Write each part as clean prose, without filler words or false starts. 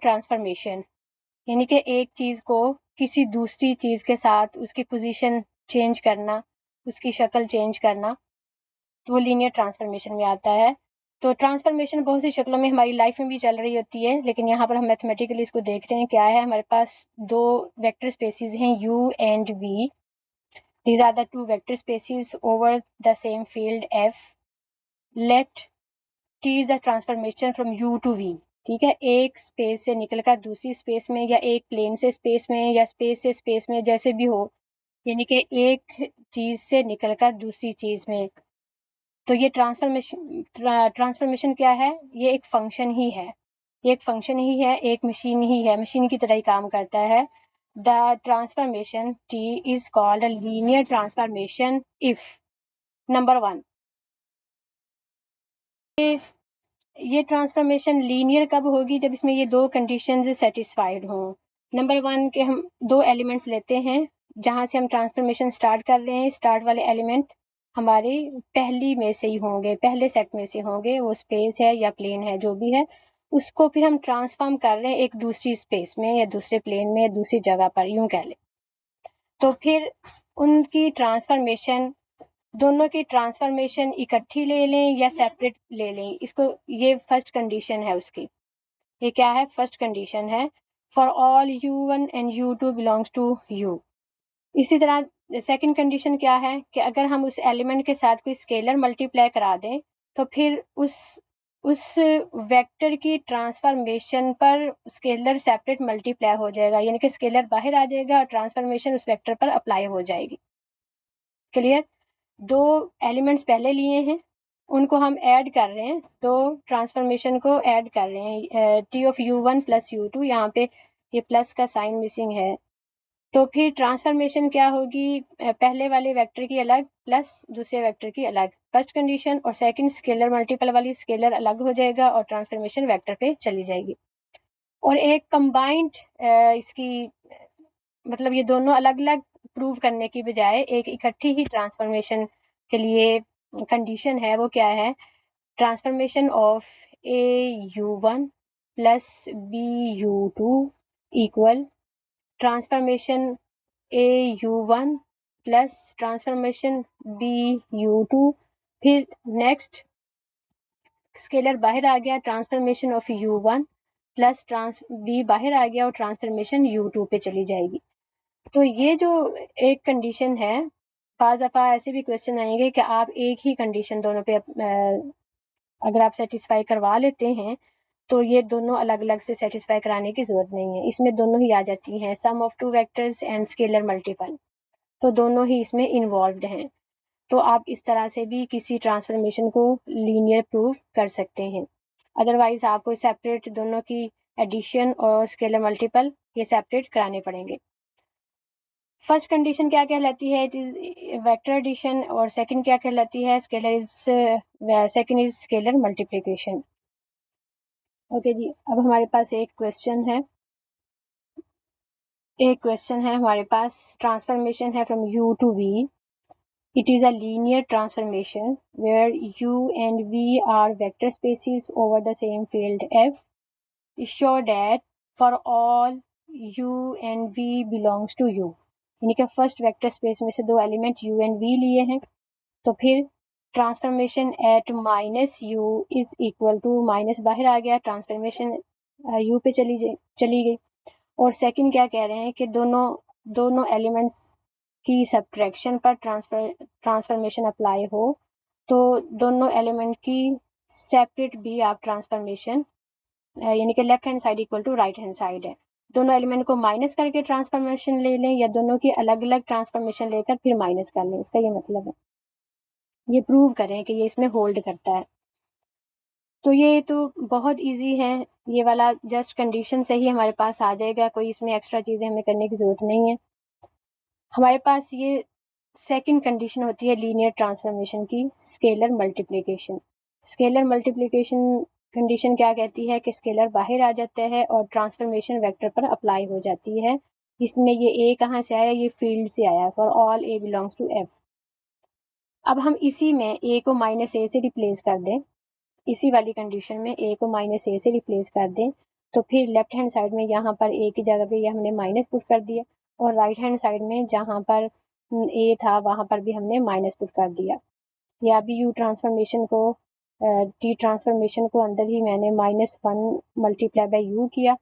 Transformation, यानी कि एक चीज़ को किसी दूसरी चीज़ के साथ उसकी पोजीशन चेंज करना, उसकी शक्ल चेंज करना, तो वो लीनियर ट्रांसफॉर्मेशन में आता है। तो ट्रांसफॉर्मेशन बहुत सी शक्लों में हमारी लाइफ में भी चल रही होती है, लेकिन यहाँ पर हम मैथमेटिकली इसको देख रहे हैं। क्या है, हमारे पास दो वेक्टर स्पेसिस हैं u and v. These are the two vector spaces over the same field f. Let t is the transformation from u to v. ठीक है, एक स्पेस से निकलकर दूसरी स्पेस में, या एक प्लेन से स्पेस में, या स्पेस से स्पेस में, जैसे भी हो, यानी कि एक चीज से निकलकर दूसरी चीज में। तो ये ट्रांसफॉर्मेशन क्या है, ये एक फंक्शन ही है, एक फंक्शन ही है, एक मशीन ही है, मशीन की तरह ही काम करता है। The transformation t is called a linear transformation if number 1, ये ट्रांसफॉर्मेशन लीनियर कब होगी, जब इसमें ये दो कंडीशंस सेटिस्फाइड हों। नंबर 1 के हम दो एलिमेंट्स लेते हैं जहां से हम ट्रांसफॉर्मेशन स्टार्ट कर रहे हैं। स्टार्ट वाले एलिमेंट हमारे पहली में से ही होंगे, पहले सेट में से होंगे, वो स्पेस है या प्लेन है, जो भी है, उसको फिर हम ट्रांसफॉर्म कर रहे हैं एक दूसरी स्पेस में या दूसरे प्लेन में या दूसरी जगह पर, यूं कह लें। तो फिर उनकी ट्रांसफॉर्मेशन, दोनों की ट्रांसफॉर्मेशन इकट्ठी ले लें या सेपरेट ले लें, इसको, ये फर्स्ट कंडीशन है उसकी। ये क्या है, फर्स्ट कंडीशन है, for all u1 and u2 belongs to u। इसी तरह सेकंड कंडीशन क्या है कि अगर हम उस एलिमेंट के साथ कोई स्केलर मल्टीप्लाई करा दें, तो फिर उस वेक्टर की ट्रांसफॉर्मेशन पर स्केलर सेपरेट मल्टीप्लाई हो जाएगा, यानी कि स्केलर बाहर आ जाएगा और ट्रांसफॉर्मेशन उस वेक्टर पर अप्लाई हो जाएगी। क्लियर? दो एलिमेंट्स पहले लिए हैं, उनको हम ऐड कर रहे हैं, तो ट्रांसफॉर्मेशन को ऐड कर रहे हैं, t of u1 plus u2, यहाँ पे ये प्लस का साइन मिसिंग है। तो फिर ट्रांसफॉर्मेशन क्या होगी, पहले वाले वेक्टर की अलग प्लस दूसरे वेक्टर की अलग, फर्स्ट कंडीशन, और सेकंड स्केलर मल्टीपल वाली स्केलर अलग हो जाएगा और ट्रांसफॉर्मेशन वेक्टर पे चली जाएगी। और एक कंबाइंड इसकी मतलब ये दोनों अलग अलग प्रूव करने की बजाय एक इकट्ठी ही ट्रांसफॉर्मेशन के लिए कंडीशन है, वो क्या है, transformation of au1 plus bu2 equal transformation au1 plus transformation bu2। फिर नेक्स्ट स्केलर बाहर आ गया, transformation of u1 plus b बाहर आ गया और ट्रांसफॉर्मेशन u2 पे चली जाएगी। तो ये जो एक कंडीशन है, बाज़ दफ़ा ऐसे भी क्वेश्चन आएंगे कि आप एक ही कंडीशन दोनों पे अगर आप सेटिस्फाई करवा लेते हैं, तो ये दोनों अलग अलग से सेटिस्फाई कराने की ज़रूरत नहीं है, इसमें दोनों ही आ जाती हैं, some of two vectors and scalar multiple, तो दोनों ही इसमें इन्वॉल्व्ड हैं। तो आप इस तरह से भी किसी ट्रांसफॉर्मेशन को लीनियर प्रूव कर सकते हैं। अदरवाइज आपको सेपरेट दोनों की एडिशन और स्केलर मल्टीपल ये सेपरेट कराने पड़ेंगे। फर्स्ट कंडीशन क्या कहलाती है, वेक्टर एडिशन, और सेकंड क्या कहलाती है, second is scalar multiplication. Okay जी, अब हमारे पास एक क्वेश्चन है हमारे पास, ट्रांसफॉर्मेशन है from u to v। It is a linear transformation where u and v are vector spaces over the same field f. Show that for all u and v belongs to u, यानी कि first vector space में से दो element u and v लिए हैं, तो फिर transformation at minus u is equal to, minus बाहर आ गया, ट्रांसफॉर्मेशन u पे चली गई। और सेकंड क्या कह रहे हैं कि दोनों एलिमेंट्स की सब्ट्रैक्शन पर ट्रांसफॉर्मेशन अप्लाई हो, तो दोनों एलिमेंट की सेपरेट भी आप ट्रांसफॉर्मेशन, यानी कि left hand side equal to right hand side है, दोनों एलिमेंट को माइनस करके ट्रांसफॉर्मेशन ले लें, या दोनों की अलग अलग ट्रांसफॉर्मेशन लेकर फिर माइनस कर लें, इसका ये मतलब है, ये प्रूव करें कि ये इसमें होल्ड करता है। तो ये तो बहुत इजी है, ये वाला जस्ट कंडीशन से ही हमारे पास आ जाएगा, कोई इसमें एक्स्ट्रा चीज़ें हमें करने की ज़रूरत नहीं है। हमारे पास ये सेकंड कंडीशन होती है लीनियर ट्रांसफॉर्मेशन की, scalar multiplication. Scalar multiplication condition क्या कहती है कि स्केलर बाहर आ जाता है और ट्रांसफॉर्मेशन वेक्टर पर अप्लाई हो जाती है, जिसमें ये a कहाँ से आया, ये फील्ड से आया, for all a belongs to f। अब हम इसी में a को माइनस a से रिप्लेस कर दें, इसी वाली कंडीशन में a को माइनस a से रिप्लेस कर दें, तो फिर लेफ्ट हैंड साइड में यहाँ पर ए की जगह पे ये हमने माइनस पुट कर दिया, और राइट हैंड साइड में जहाँ पर ए था वहाँ पर भी हमने माइनस पुट कर दिया। या भी यू ट्रांसफॉर्मेशन को टी ट्रांसफॉर्मेशन को अंदर ही मैंने -1 मल्टीप्लाई बाय यू किया।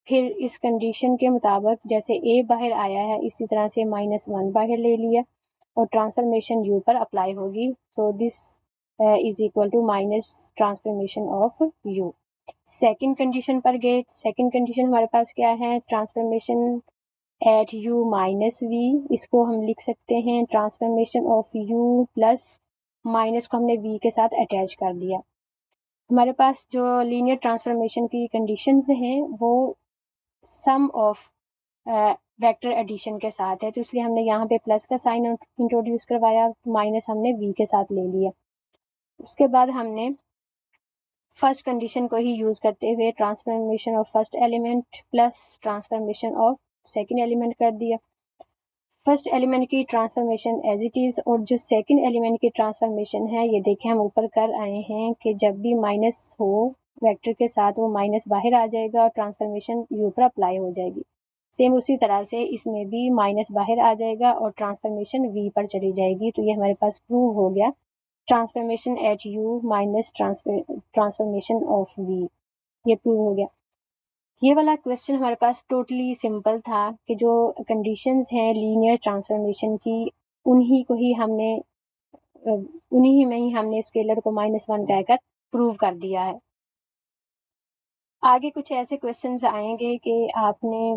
फिर इस कंडीशन के मुताबिक जैसे ए बाहर आया है इसी तरह से -1 बाहर ले लिया और ट्रांसफॉर्मेशन यू पर अप्लाई होगी। So this is equal to minus transformation of U. Second condition पर गए। सेकंड कंडीशन हमारे पास क्या है, transformation at U minus V, इसको हम लिख सकते हैं transformation of U plus minus को हमने वी के साथ अटैच कर दिया। हमारे पास जो लीनियर ट्रांसफॉर्मेशन की कंडीशंस हैं वो सम ऑफ वेक्टर एडिशन के साथ है, तो इसलिए हमने यहाँ पे प्लस का साइन इंट्रोड्यूस करवाया, माइनस हमने वी के साथ ले लिया। उसके बाद हमने फर्स्ट कंडीशन को ही यूज करते हुए transformation of first element plus transformation of second element कर दिया। फर्स्ट एलिमेंट की ट्रांसफॉर्मेशन एज इट इज और जो सेकंड एलिमेंट की ट्रांसफॉर्मेशन है ये देखें हम ऊपर कर आए हैं कि जब भी माइनस हो वेक्टर के साथ वो माइनस बाहर आ जाएगा और ट्रांसफॉर्मेशन यू पर अप्लाई हो जाएगी। सेम उसी तरह से इसमें भी माइनस बाहर आ जाएगा और ट्रांसफॉर्मेशन वी पर चली जाएगी। तो ये हमारे पास प्रूव हो गया transformation at U minus transformation of V, ये प्रूव हो गया। ये वाला क्वेश्चन हमारे पास टोटली सिंपल था कि जो कंडीशंस हैं लीनियर ट्रांसफॉर्मेशन की उन्हीं को ही हमने उन्हीं में ही हमने स्केलर को -1 कहकर प्रूव कर दिया है। आगे कुछ ऐसे क्वेश्चंस आएंगे कि आपने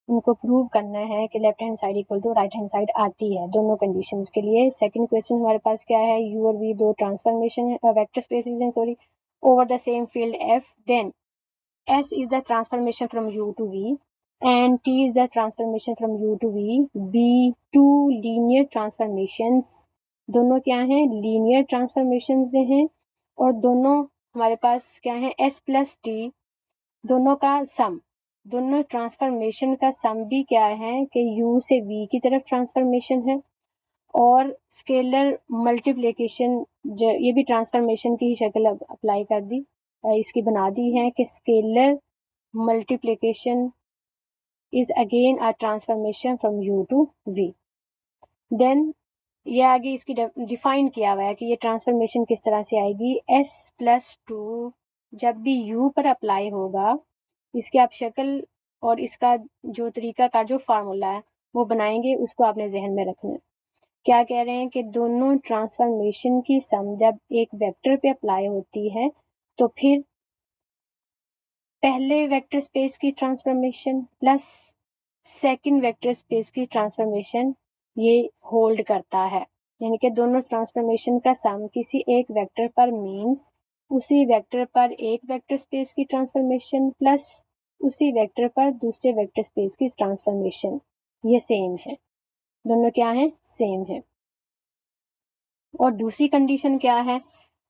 उनको प्रूव करना है कि left hand side equal to right hand side आती है दोनों कंडीशंस के लिए। सेकंड क्वेश्चन हमारे पास क्या है, यू और वी दो ट्रांसफॉर्मेशन वेक्टर स्पेसेस हैं sorry over the same field F, then S is the transformation from U to V and T is the transformation from U to V. B two linear transformations, दोनों क्या हैं, linear transformations हैं और दोनों हमारे पास क्या है, S plus T दोनों का सम, दोनों ट्रांसफॉर्मेशन का सम भी क्या है कि U से V की तरफ ट्रांसफॉर्मेशन है और स्केलर मल्टीप्लिकेशन ये भी ट्रांसफॉर्मेशन की ही शक्ल अप्लाई कर दी, इसकी बना दी है कि scalar multiplication is again a transformation from U to V. Then ये आगे इसकी डिफाइन किया हुआ है कि ये ट्रांसफॉर्मेशन किस तरह से आएगी। S plus 2 जब भी U पर अप्लाई होगा इसकी आप शक्ल और इसका जो तरीका का जो फार्मूला है वो बनाएंगे, उसको आपने जहन में रखना है। क्या कह रहे हैं कि दोनों ट्रांसफॉर्मेशन की सम जब एक वेक्टर पे अप्लाई होती है तो फिर पहले वेक्टर स्पेस की transformation plus second vector space की ट्रांसफॉर्मेशन ये होल्ड करता है, यानी कि दोनों ट्रांसफॉर्मेशन का सम किसी एक वेक्टर पर मींस उसी वेक्टर पर एक वेक्टर स्पेस की ट्रांसफॉर्मेशन प्लस उसी वेक्टर पर दूसरे वेक्टर स्पेस की ट्रांसफॉर्मेशन, ये सेम है, दोनों क्या है, सेम है। और दूसरी कंडीशन क्या है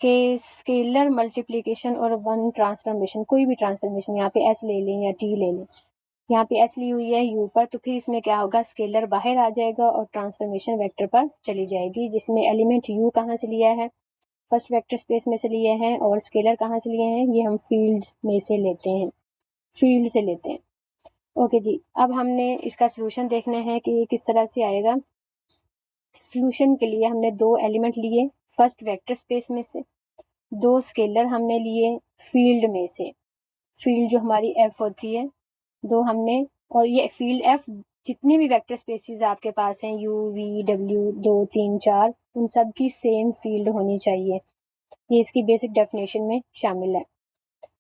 कि स्केलर मल्टीप्लिकेशन और वन ट्रांसफॉर्मेशन, कोई भी ट्रांसफॉर्मेशन यहाँ पे एस ले लें या टी ले लें, यहाँ पे एस ली हुई है यू पर, तो फिर इसमें क्या होगा, स्केलर बाहर आ जाएगा और ट्रांसफॉर्मेशन वेक्टर पर चली जाएगी, जिसमें एलिमेंट यू कहाँ से लिया है, फर्स्ट वेक्टर स्पेस में से लिए हैं, और स्केलर कहाँ से लिए हैं, ये हम फील्ड में से लेते हैं, फील्ड से लेते हैं। ओके जी, अब हमने इसका सोल्यूशन देखना है कि ये किस तरह से आएगा। सोल्यूशन के लिए हमने दो एलिमेंट लिए फर्स्ट वेक्टर स्पेस में से, दो स्केलर हमने लिए फील्ड में से, फील्ड जो हमारी एफ होती है दो हमने, और ये फील्ड एफ जितनी भी वेक्टर स्पेसेस आपके पास हैं यू वी डब्ल्यू 2 3 4 उन सब की सेम फील्ड होनी चाहिए, ये इसकी बेसिक डेफिनेशन में शामिल है।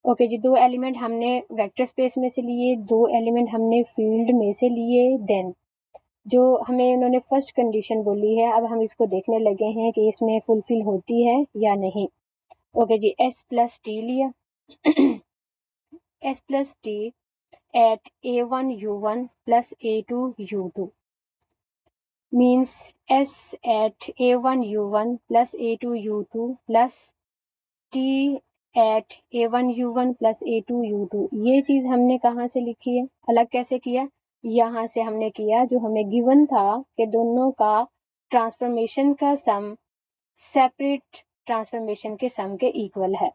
ओके जी, दो एलिमेंट हमने वेक्टर स्पेस में से लिए, दो एलिमेंट हमने फील्ड में से लिए, देन जो हमें उन्होंने फर्स्ट कंडीशन बोली है अब हम इसको देखने लगे हैं कि इसमें फुलफिल होती है या नहीं। ओके जी, S plus T लिया S plus T at A1 U1 plus A2 U2 means S at A1 U1 plus A2 U2 plus T at A1 U1 plus A2 U2, ये चीज हमने कहाँ से लिखी है, अलग कैसे किया, यहाँ से हमने किया जो हमें गिवन था कि दोनों का ट्रांसफॉर्मेशन का सम सेपरेट ट्रांसफॉर्मेशन के सम के इक्वल है,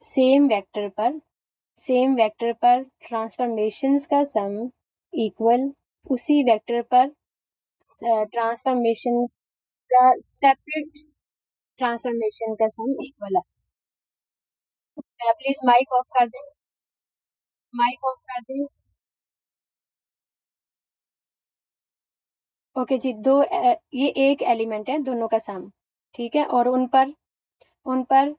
सेम वेक्टर पर सेम वेक्टर पर ट्रांसफॉर्मेशंस का सम इक्वल उसी वेक्टर पर ट्रांसफॉर्मेशन का सेपरेट ट्रांसफॉर्मेशन का सम इक्वल है। प्लीज माइक ऑफ कर दें, माइक ऑफ कर दें। ओके जी, ये एक एलिमेंट है, दोनों का सम, ठीक है। और उन पर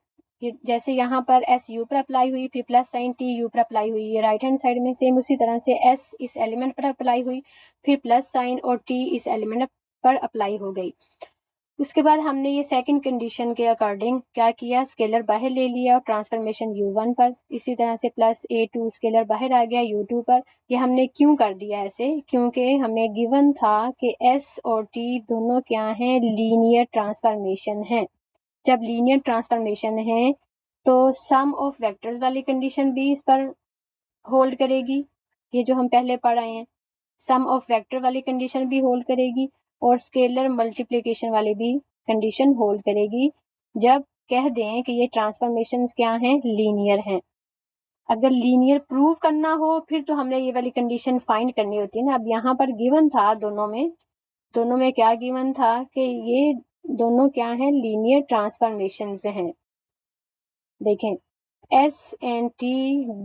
जैसे यहाँ पर एस यू पर अप्लाई हुई, फिर प्लस साइन टी यू पर अप्लाई हुई, ये राइट हैंड साइड में सेम उसी तरह से एस इस एलिमेंट पर अप्लाई हुई, फिर प्लस साइन और टी इस एलिमेंट पर अप्लाई हो गई। उसके बाद हमने ये सेकंड कंडीशन के अकॉर्डिंग क्या किया, स्केलर बाहर ले लिया और ट्रांसफॉर्मेशन u1 पर, इसी तरह से प्लस a2 स्केलर बाहर आ गया u2 पर। ये हमने क्यों कर दिया ऐसे, क्योंकि हमें गिवन था कि s और t दोनों क्या हैं, लीनियर ट्रांसफॉर्मेशन है। जब लीनियर ट्रांसफॉर्मेशन है तो सम ऑफ वेक्टर्स वाली कंडीशन भी इस पर होल्ड करेगी, ये जो हम पहले पढ़ आए हैं। सम ऑफ वेक्टर वाली कंडीशन भी होल्ड करेगी और स्केलर मल्टीप्लिकेशन वाली भी कंडीशन होल्ड करेगी, जब कह दें कि ये ट्रांसफॉर्मेशंस क्या हैं, लीनियर हैं। अगर लीनियर प्रूव करना हो फिर तो हमने ये वाली कंडीशन फाइंड करनी होती है ना। अब यहाँ पर गिवन था दोनों में क्या गिवन था कि ये दोनों क्या हैं, लीनियर ट्रांसफॉर्मेशंस हैं। देखें, S and T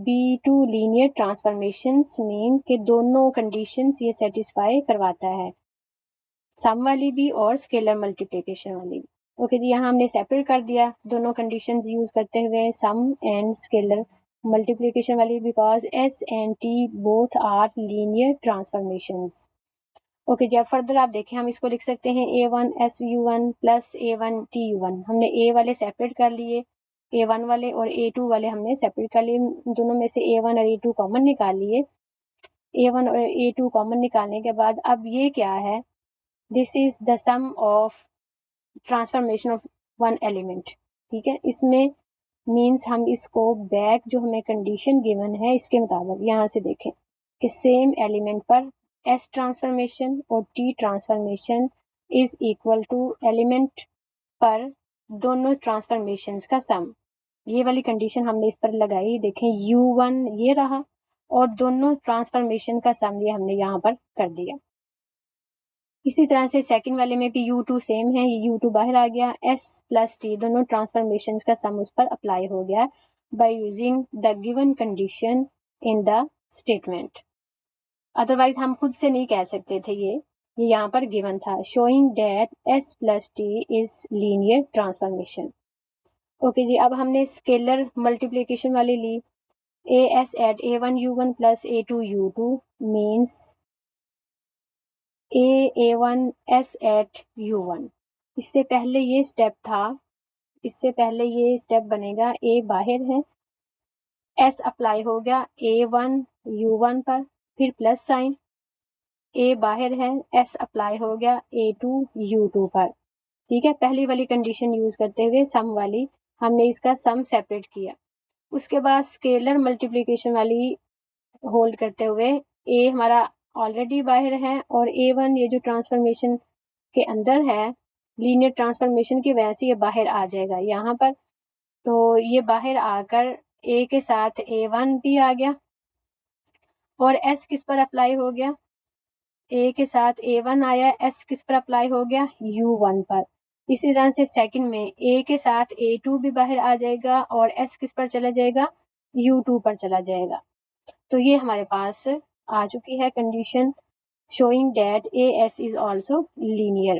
be two linear transformations mean कि दोनों कंडीशंस ये सेटिस्फाई करवाता है, सम वाली भी और स्केलर मल्टीप्लिकेशन वाली भी। ओके जी, यहाँ हमने सेपरेट कर दिया दोनों कंडीशंस यूज करते हुए, सम एंड स्केलर मल्टीप्लिकेशन वाली, because S and T both are linear transformations. Okay जी, अब फर्दर आप देखें, हम इसको लिख सकते हैं a1 su1 plus a1 tu1। हमने a वाले सेपरेट कर लिए, a1 वाले और a2 वाले हमने सेपरेट कर लिए, दोनों में से a1 और a2 कॉमन निकाल लिए। a1 और a2 कॉमन निकालने के बाद अब ये क्या है, this is the sum of transformation of one element, ठीक है। इसमें मीन्स हम इसको बैक जो हमें कंडीशन गिवन है इसके मुताबिक यहाँ से देखें कि सेम एलिमेंट पर S ट्रांसफॉर्मेशन और T transformation is equal to element पर दोनों ट्रांसफॉर्मेशंस का सम। ये वाली कंडीशन हमने इस पर लगाई, देखें U1 ये रहा और दोनों ट्रांसफॉर्मेशन का सम ये हमने यहाँ पर कर दिया। इसी तरह से सेकंड वाले में भी U2 सेम है, ये U2 बाहर आ गया, S प्लस T दोनों ट्रांसफॉर्मेशंस का सम उस पर अप्लाई हो गया by using the given condition in the statement. Otherwise हम खुद से नहीं कह सकते थे, ये यहाँ पर गिवन था, showing that S plus T is linear transformation. Okay जी, अब हमने स्केलर मल्टीप्लिकेशन वाली ली, AS at A1 U1 plus A2 U2 means A1 S at U1। इससे पहले ये स्टेप था, इससे पहले ये स्टेप बनेगा, A बाहर है, S अप्लाई हो गया A1 U1 पर, फिर प्लस साइन, A बाहर है, S अप्लाई हो गया A2 U2 पर, ठीक है। पहली वाली कंडीशन यूज करते हुए सम वाली हमने इसका सम सेपरेट किया। उसके बाद स्केलर मल्टीप्लिकेशन वाली होल्ड करते हुए A हमारा ऑलरेडी बाहर है और A1 ये जो ट्रांसफॉर्मेशन के अंदर है, लीनियर ट्रांसफॉर्मेशन की वजह से ये बाहर आ जाएगा यहाँ पर, तो ये बाहर आकर A के साथ A1 भी आ गया और S किस पर अप्लाई हो गया, A के साथ A1 आया, S किस पर अप्लाई हो गया, U1 पर। इसी तरह से सेकंड में A के साथ A2 भी बाहर आ जाएगा और S किस पर चला जाएगा, U2 पर चला जाएगा। तो ये हमारे पास आ चुकी है condition showing that AS is also linear।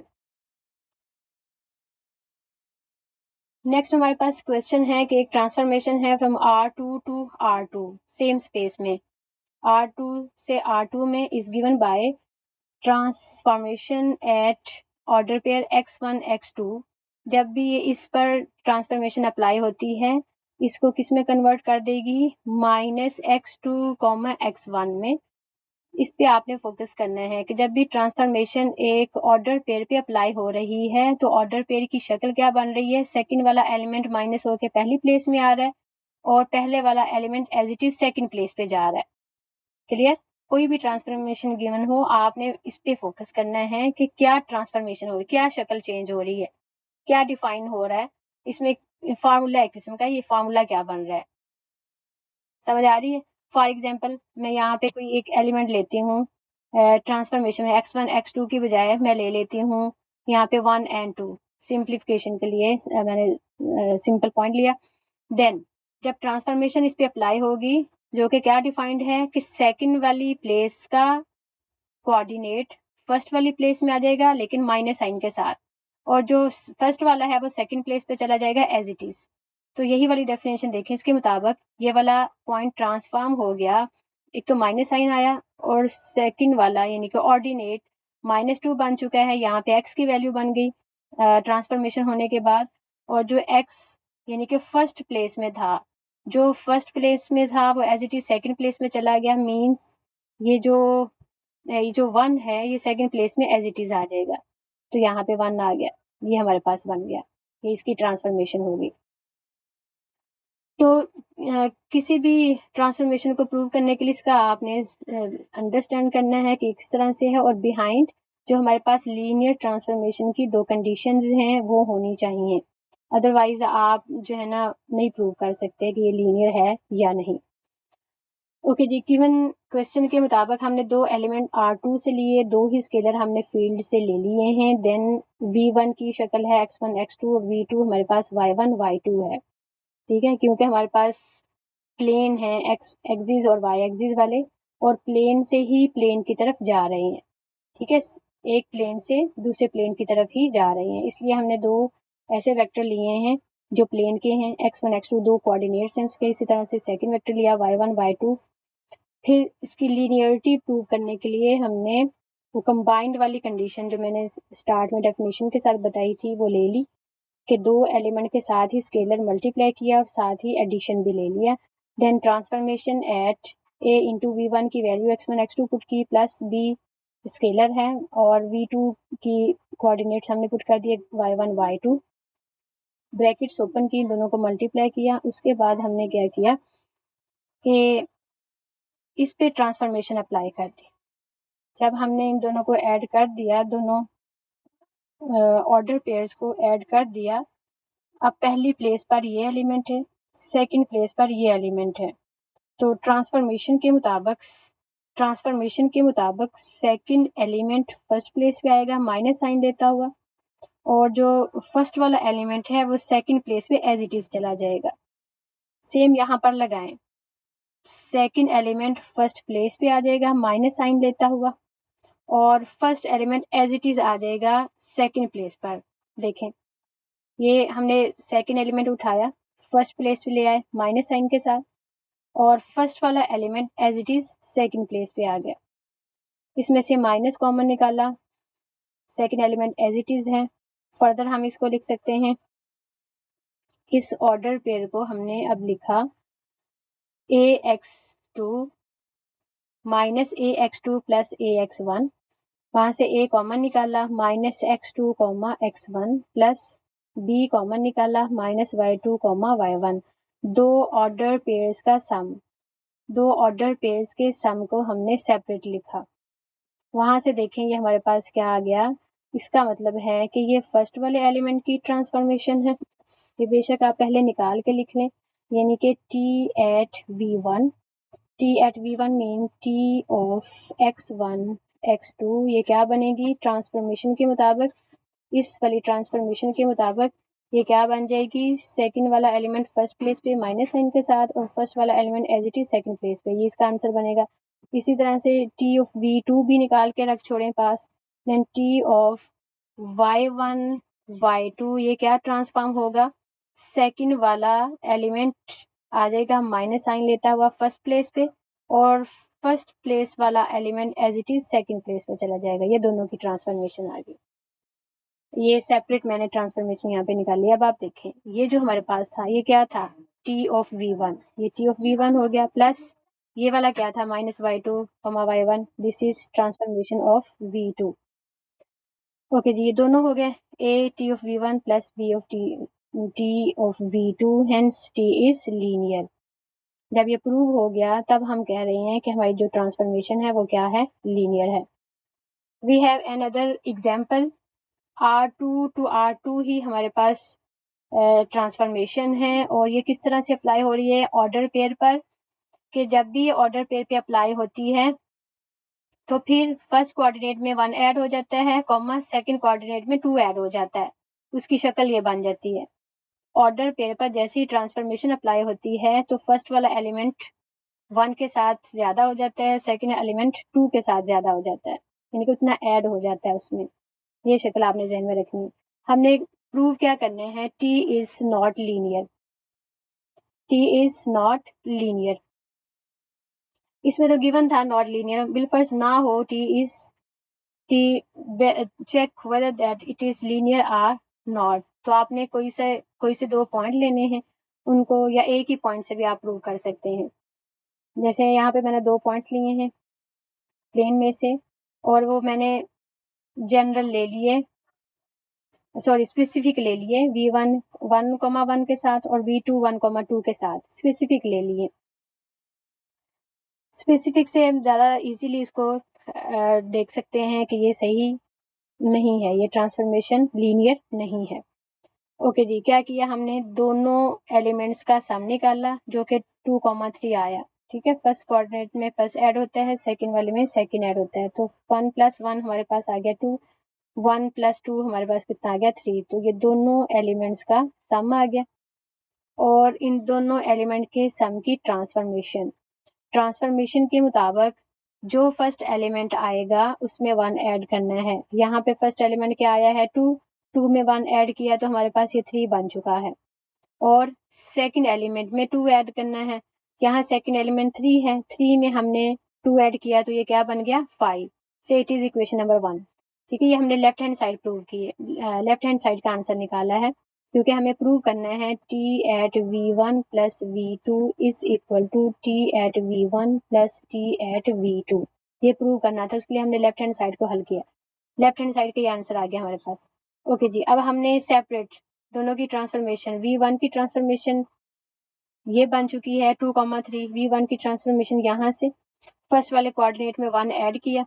Next हमारे पास क्वेश्चन है कि एक ट्रांसफॉर्मेशन है from R2 to R2 same space में, R2 से R2 में is given by transformation at order pair x1 x2। जब भी ये इस पर ट्रांसफॉर्मेशन अप्लाई होती है, इसको किस में कन्वर्ट कर देगी, -x2 x1 में। इस पे आपने फोकस करना है कि जब भी ट्रांसफॉर्मेशन एक ऑर्डर पेयर पे अप्लाई हो रही है तो ऑर्डर पेयर की शक्ल क्या बन रही है, सेकंड वाला एलिमेंट माइनस होकर पहली प्लेस में आ रहा है और पहले वाला element as it is second place पे जा रहा है। क्लियर? कोई भी ट्रांसफॉर्मेशन गिवन हो, आपने इस पे फोकस करना है कि क्या ट्रांसफॉर्मेशन हो रही है, क्या शक्ल चेंज हो रही है, क्या डिफाइन हो रहा है, इसमें फार्मूला एक किस्म का, ये फार्मूला क्या बन रहा है। समझ आ रही है? फॉर एग्जाम्पल मैं यहाँ पे कोई एक एलिमेंट लेती हूँ, ट्रांसफॉर्मेशन में x1 x2 की बजाय मैं ले लेती हूँ यहाँ पे 1 and 2, सिंप्लीफिकेशन के लिए मैंने सिंपल पॉइंट लिया। देन जब ट्रांसफॉर्मेशन इस पे अप्लाई होगी, जो कि क्या डिफाइंड है कि सेकंड वाली प्लेस का कोऑर्डिनेट फर्स्ट वाली प्लेस में आ जाएगा लेकिन माइनस साइन के साथ, और जो फर्स्ट वाला है वो सेकंड प्लेस पे चला जाएगा एज इट इज। तो यही वाली डेफिनेशन देखें, इसके मुताबिक ये वाला पॉइंट ट्रांसफॉर्म हो गया, एक तो माइनस साइन आया और सेकंड वाला यानी कि ऑर्डिनेट -2 बन चुका है, यहाँ पे x की वैल्यू बन गई ट्रांसफॉर्मेशन होने के बाद। और जो x यानी कि फर्स्ट प्लेस में था, जो फर्स्ट प्लेस में था वो as it is second place में चला गया, मींस ये जो 1 है ये सेकंड प्लेस में एज इट इज आ जाएगा। तो यहाँ पे 1 आ गया, ये हमारे पास बन गया, ये इसकी ट्रांसफॉर्मेशन होगी। तो किसी भी ट्रांसफॉर्मेशन को प्रूव करने के लिए इसका आपने अंडरस्टैंड करना है कि किस तरह से है, और बिहाइंड जो हमारे पास लीनियर ट्रांसफॉर्मेशन की 2 कंडीशंस हैं वो होनी चाहिए, अदरवाइज आप जो है ना नहीं प्रूव कर सकते कि ये लीनियर है या नहीं। ओके जी, गिवन क्वेश्चन के मुताबिक हमने 2 एलिमेंट R2 से लिए, 2 ही स्केलर हमने फील्ड से ले लिए हैं। देन V1 की शक्ल है x1 x2 और V2 हमारे पास y1 y2 है, ठीक है, क्योंकि हमारे पास प्लेन है x एक्सिस और y एक्सिस वाले, और प्लेन से ही प्लेन की तरफ जा रहे हैं, ठीक है, एक प्लेन से दूसरे प्लेन की तरफ ही जा रहे हैं, इसलिए हमने 2 ऐसे वेक्टर लिए हैं जो प्लेन के हैं, x1 x2 2 कोऑर्डिनेट्स हैं उसके। इसी तरह से सेकंड वेक्टर लिया y1 y2। फिर इसकी लीनियरिटी प्रूव करने के लिए हमने वो कंबाइंड वाली कंडीशन जो मैंने स्टार्ट में डेफिनेशन के साथ बताई थी वो ले ली, कि 2 एलिमेंट के साथ ही स्केलर मल्टीप्लाई किया और साथ ही एडिशन भी ले लिया। Then transformation at a into V1 की वैल्यू x1 x2 पुट की, प्लस b स्केलर है और V2 की कोऑर्डिनेट्स हमने पुट कर दिए y1 y2, ब्रैकेट्स ओपन की, दोनों को मल्टीप्लाई किया। उसके बाद हमने क्या किया कि इस पे ट्रांसफॉर्मेशन अप्लाई कर दी। जब हमने इन दोनों को ऐड कर दिया, दोनों ऑर्डर पेयर्स को ऐड कर दिया, अब पहली प्लेस पर ये एलिमेंट है, सेकंड प्लेस पर ये एलिमेंट है, तो ट्रांसफॉर्मेशन के मुताबिक सेकंड एलिमेंट फर्स्ट प्लेस पे आएगा माइनस साइन देता हुआ, और जो फर्स्ट वाला एलिमेंट है वो सेकंड प्लेस पे एज इट इज चला जाएगा। सेम यहाँ पर लगाएं, सेकंड एलिमेंट फर्स्ट प्लेस पे आ जाएगा माइनस साइन लेता हुआ, और first element as it is आ जाएगा सेकंड प्लेस पर। देखें, ये हमने सेकंड एलिमेंट उठाया, फर्स्ट प्लेस पे ले आए माइनस साइन के साथ, और फर्स्ट वाला element as it is second place पे आ गया, इसमें से माइनस कॉमन निकाला, second element as it is है। फर्दर हम इसको लिख सकते हैं, इस ऑर्डर पेयर को हमने अब लिखा ax2 minus ax2 plus ax1, वहां से a कॉमन निकाला minus x2 x1 plus b common निकाला minus y2 y1, 2 order pairs का सम, 2 ऑर्डर पेयर्स के सम को हमने सेपरेट लिखा। वहां से देखें ये हमारे पास क्या आ गया, इसका मतलब है कि ये फर्स्ट वाले एलिमेंट की ट्रांसफॉर्मेशन है, ये बेशक आप पहले निकाल के लिख लें, यानी कि t at v1 mean t of x1 x2, ये क्या बनेगी ट्रांसफॉर्मेशन के मुताबिक, इस वाली ट्रांसफॉर्मेशन के मुताबिक ये क्या बन जाएगी, सेकंड वाला एलिमेंट फर्स्ट प्लेस पे माइनस साइन के साथ और फर्स्ट वाला element as it is second place पे, ये इसका आंसर बनेगा। इसी तरह से t ऑफ v2 भी निकाल के रख छोड़ें पास, then t of y1 y2, ये क्या ट्रांसफॉर्म होगा, सेकंड वाला एलिमेंट आ जाएगा माइनस साइन लेता हुआ फर्स्ट प्लेस पे, और फर्स्ट प्लेस वाला element as it is second place पे चला जाएगा। ये दोनों की ट्रांसफॉर्मेशन आ गई, ये सेपरेट मैंने ट्रांसफॉर्मेशन यहाँ पे निकाल लिया। अब आप देखें ये जो हमारे पास था ये क्या था, t ऑफ v1, ये t ऑफ v1 हो गया, प्लस ये वाला क्या था minus y2 y1, this is transformation of v2। Okay जी, ये दोनों हो गए, a t of v1 plus b of t of v2, hence t is linear. जब ये प्रूव हो गया तब हम कह रहे हैं कि हमारी जो ट्रांसफॉर्मेशन है वो क्या है, लीनियर है। We have another example, R2 to R2 ही हमारे पास ट्रांसफॉर्मेशन है, और ये किस तरह से अप्लाई हो रही है ऑर्डर पेयर पर, कि जब भी ऑर्डर पेयर पे अप्लाई होती है तो फिर फर्स्ट कोऑर्डिनेट में 1 ऐड हो जाता है, कॉमा सेकंड कोऑर्डिनेट में 2 ऐड हो जाता है। उसकी शक्ल ये बन जाती है। ऑर्डर पेयर पर जैसे ही ट्रांसफॉर्मेशन अप्लाई होती है तो फर्स्ट वाला एलिमेंट 1 के साथ ज़्यादा हो जाता है, सेकंड एलिमेंट 2 के साथ ज़्यादा हो जाता है, यानी कि उतना ऐड हो जाता है उसमें। ये शक्ल आपने जहन में रखनी है। हमने प्रूव क्या करने हैं, T is not linear. T is not linear, इसमें तो गिवन था नॉट लीनियर, बिलफर्ज ना हो T check whether that it is linear or not. तो आपने कोई से 2 पॉइंट लेने हैं उनको, या एक ही पॉइंट से भी आप प्रूव कर सकते हैं। जैसे यहाँ पे मैंने 2 पॉइंट्स लिए हैं प्लेन में से, और वो मैंने जनरल ले लिए, सॉरी स्पेसिफिक ले लिए, v1 1,1 के साथ और v2 1,2 के साथ स्पेसिफिक ले लिए। स्पेसिफिक से हम ज़्यादा इजीली इसको देख सकते हैं कि ये सही नहीं है, ये ट्रांसफॉर्मेशन लीनियर नहीं है। ओके जी, क्या किया हमने, दोनों एलिमेंट्स का सम निकाला जो कि 2,3 आया। ठीक है, फर्स्ट कोऑर्डिनेट में फर्स्ट ऐड होता है, सेकंड वाले में सेकंड ऐड होता है, तो 1 + 1 हमारे पास आ गया 2, 1 + 2 हमारे पास कितना आ गया 3। तो ये दोनों एलिमेंट्स का सम आ गया, और इन दोनों एलिमेंट के सम की ट्रांसफॉर्मेशन के मुताबिक जो फर्स्ट एलिमेंट आएगा उसमें 1 ऐड करना है। यहाँ पे फर्स्ट एलिमेंट क्या आया है 2, 2 में 1 ऐड किया तो हमारे पास ये 3 बन चुका है, और सेकंड एलिमेंट में 2 ऐड करना है। यहाँ सेकंड एलिमेंट 3 है, 3 में हमने 2 ऐड किया तो ये क्या बन गया 5। से इट इज इक्वेशन नंबर 1। ठीक है, ये हमने लेफ्ट हैंड साइड प्रूव की है, लेफ्ट हैंड साइड का आंसर निकाला है, क्योंकि हमें प्रूव करना है t at v1 plus v2 is equal to t at v1 plus t at v2। ये प्रूव करना था, उसके लिए हमने लेफ्ट हैंड साइड को हल किया, लेफ्ट हैंड साइड का ये आंसर आ गया हमारे पास। ओके जी, अब हमने सेपरेट दोनों की ट्रांसफॉर्मेशन, v1 की ट्रांसफॉर्मेशन ये बन चुकी है 2,3, v1 की ट्रांसफॉर्मेशन यहाँ से फर्स्ट वाले कोऑर्डिनेट में 1 ऐड किया,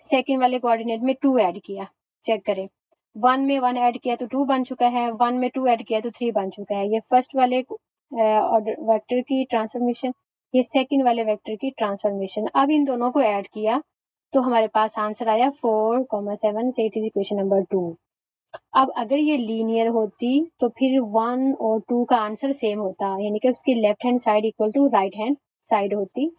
सेकंड वाले कोऑर्डिनेट में 2 ऐड किया। चेक करें, 1 में 1 ऐड किया तो 2 बन चुका है, 1 में 2 ऐड किया तो 3 बन चुका है। ये फर्स्ट वाले वेक्टर की ट्रांसफॉर्मेशन, ये सेकंड वाले वेक्टर की ट्रांसफॉर्मेशन। अब इन दोनों को ऐड किया तो हमारे पास आंसर आया 4,7, से इट इज इक्वेशन नंबर 2। अब अगर ये लीनियर होती तो फिर 1 और 2 का आंसर सेम होता, यानी कि उसकी left hand side equal to right hand side होती,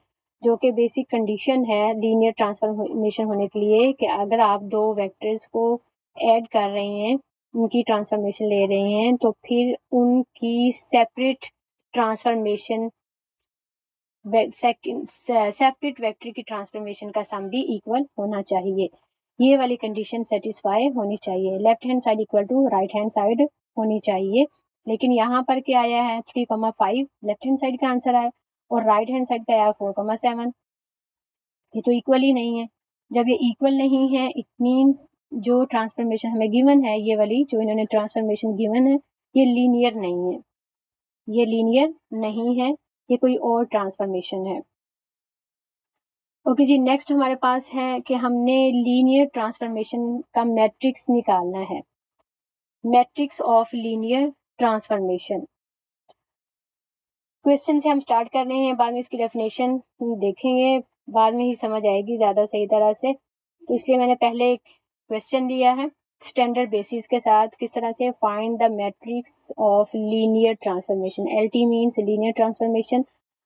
जो कि बेसिक कंडीशन है लीनियर ट्रांसफॉर्मेशन होने के लिए, कि अगर आप दो वेक्टर्स को ऐड कर रहे हैं, उनकी ट्रांसफॉर्मेशन ले रहे हैं, तो फिर उनकी सेपरेट ट्रांसफॉर्मेशन, सेपरेट वेक्टर की ट्रांसफॉर्मेशन का सम भी इक्वल होना चाहिए। ये वाली कंडीशन सेटिस्फाई होनी चाहिए, left hand side equal to right hand side होनी चाहिए। लेकिन यहाँ पर क्या आया है 3,5 लेफ्ट हैंड साइड का आंसर आया, और राइट हैंड साइड का आया 4,7। ये तो इक्वल ही नहीं है। जब ये इक्वल नहीं है, इट मीन्स जो ट्रांसफॉर्मेशन हमें गिवन है, ये वाली जो इन्होंने ट्रांसफॉर्मेशन गिवन है, ये लीनियर नहीं है, ये लीनियर नहीं है, ये कोई और ट्रांसफॉर्मेशन है। ओके जी, नेक्स्ट हमारे पास है कि हमने लीनियर ट्रांसफॉर्मेशन का मैट्रिक्स निकालना है, matrix of linear transformation. Question से हम स्टार्ट कर रहे हैं, बाद में इसकी डेफिनेशन देखेंगे, बाद में ही समझ आएगी ज़्यादा सही तरह से। तो इसलिए मैंने पहले एक क्वेश्चन लिया है स्टैंडर्ड बेसिस के साथ, किस तरह से find the matrix of linear transformation. LT means linear transformation,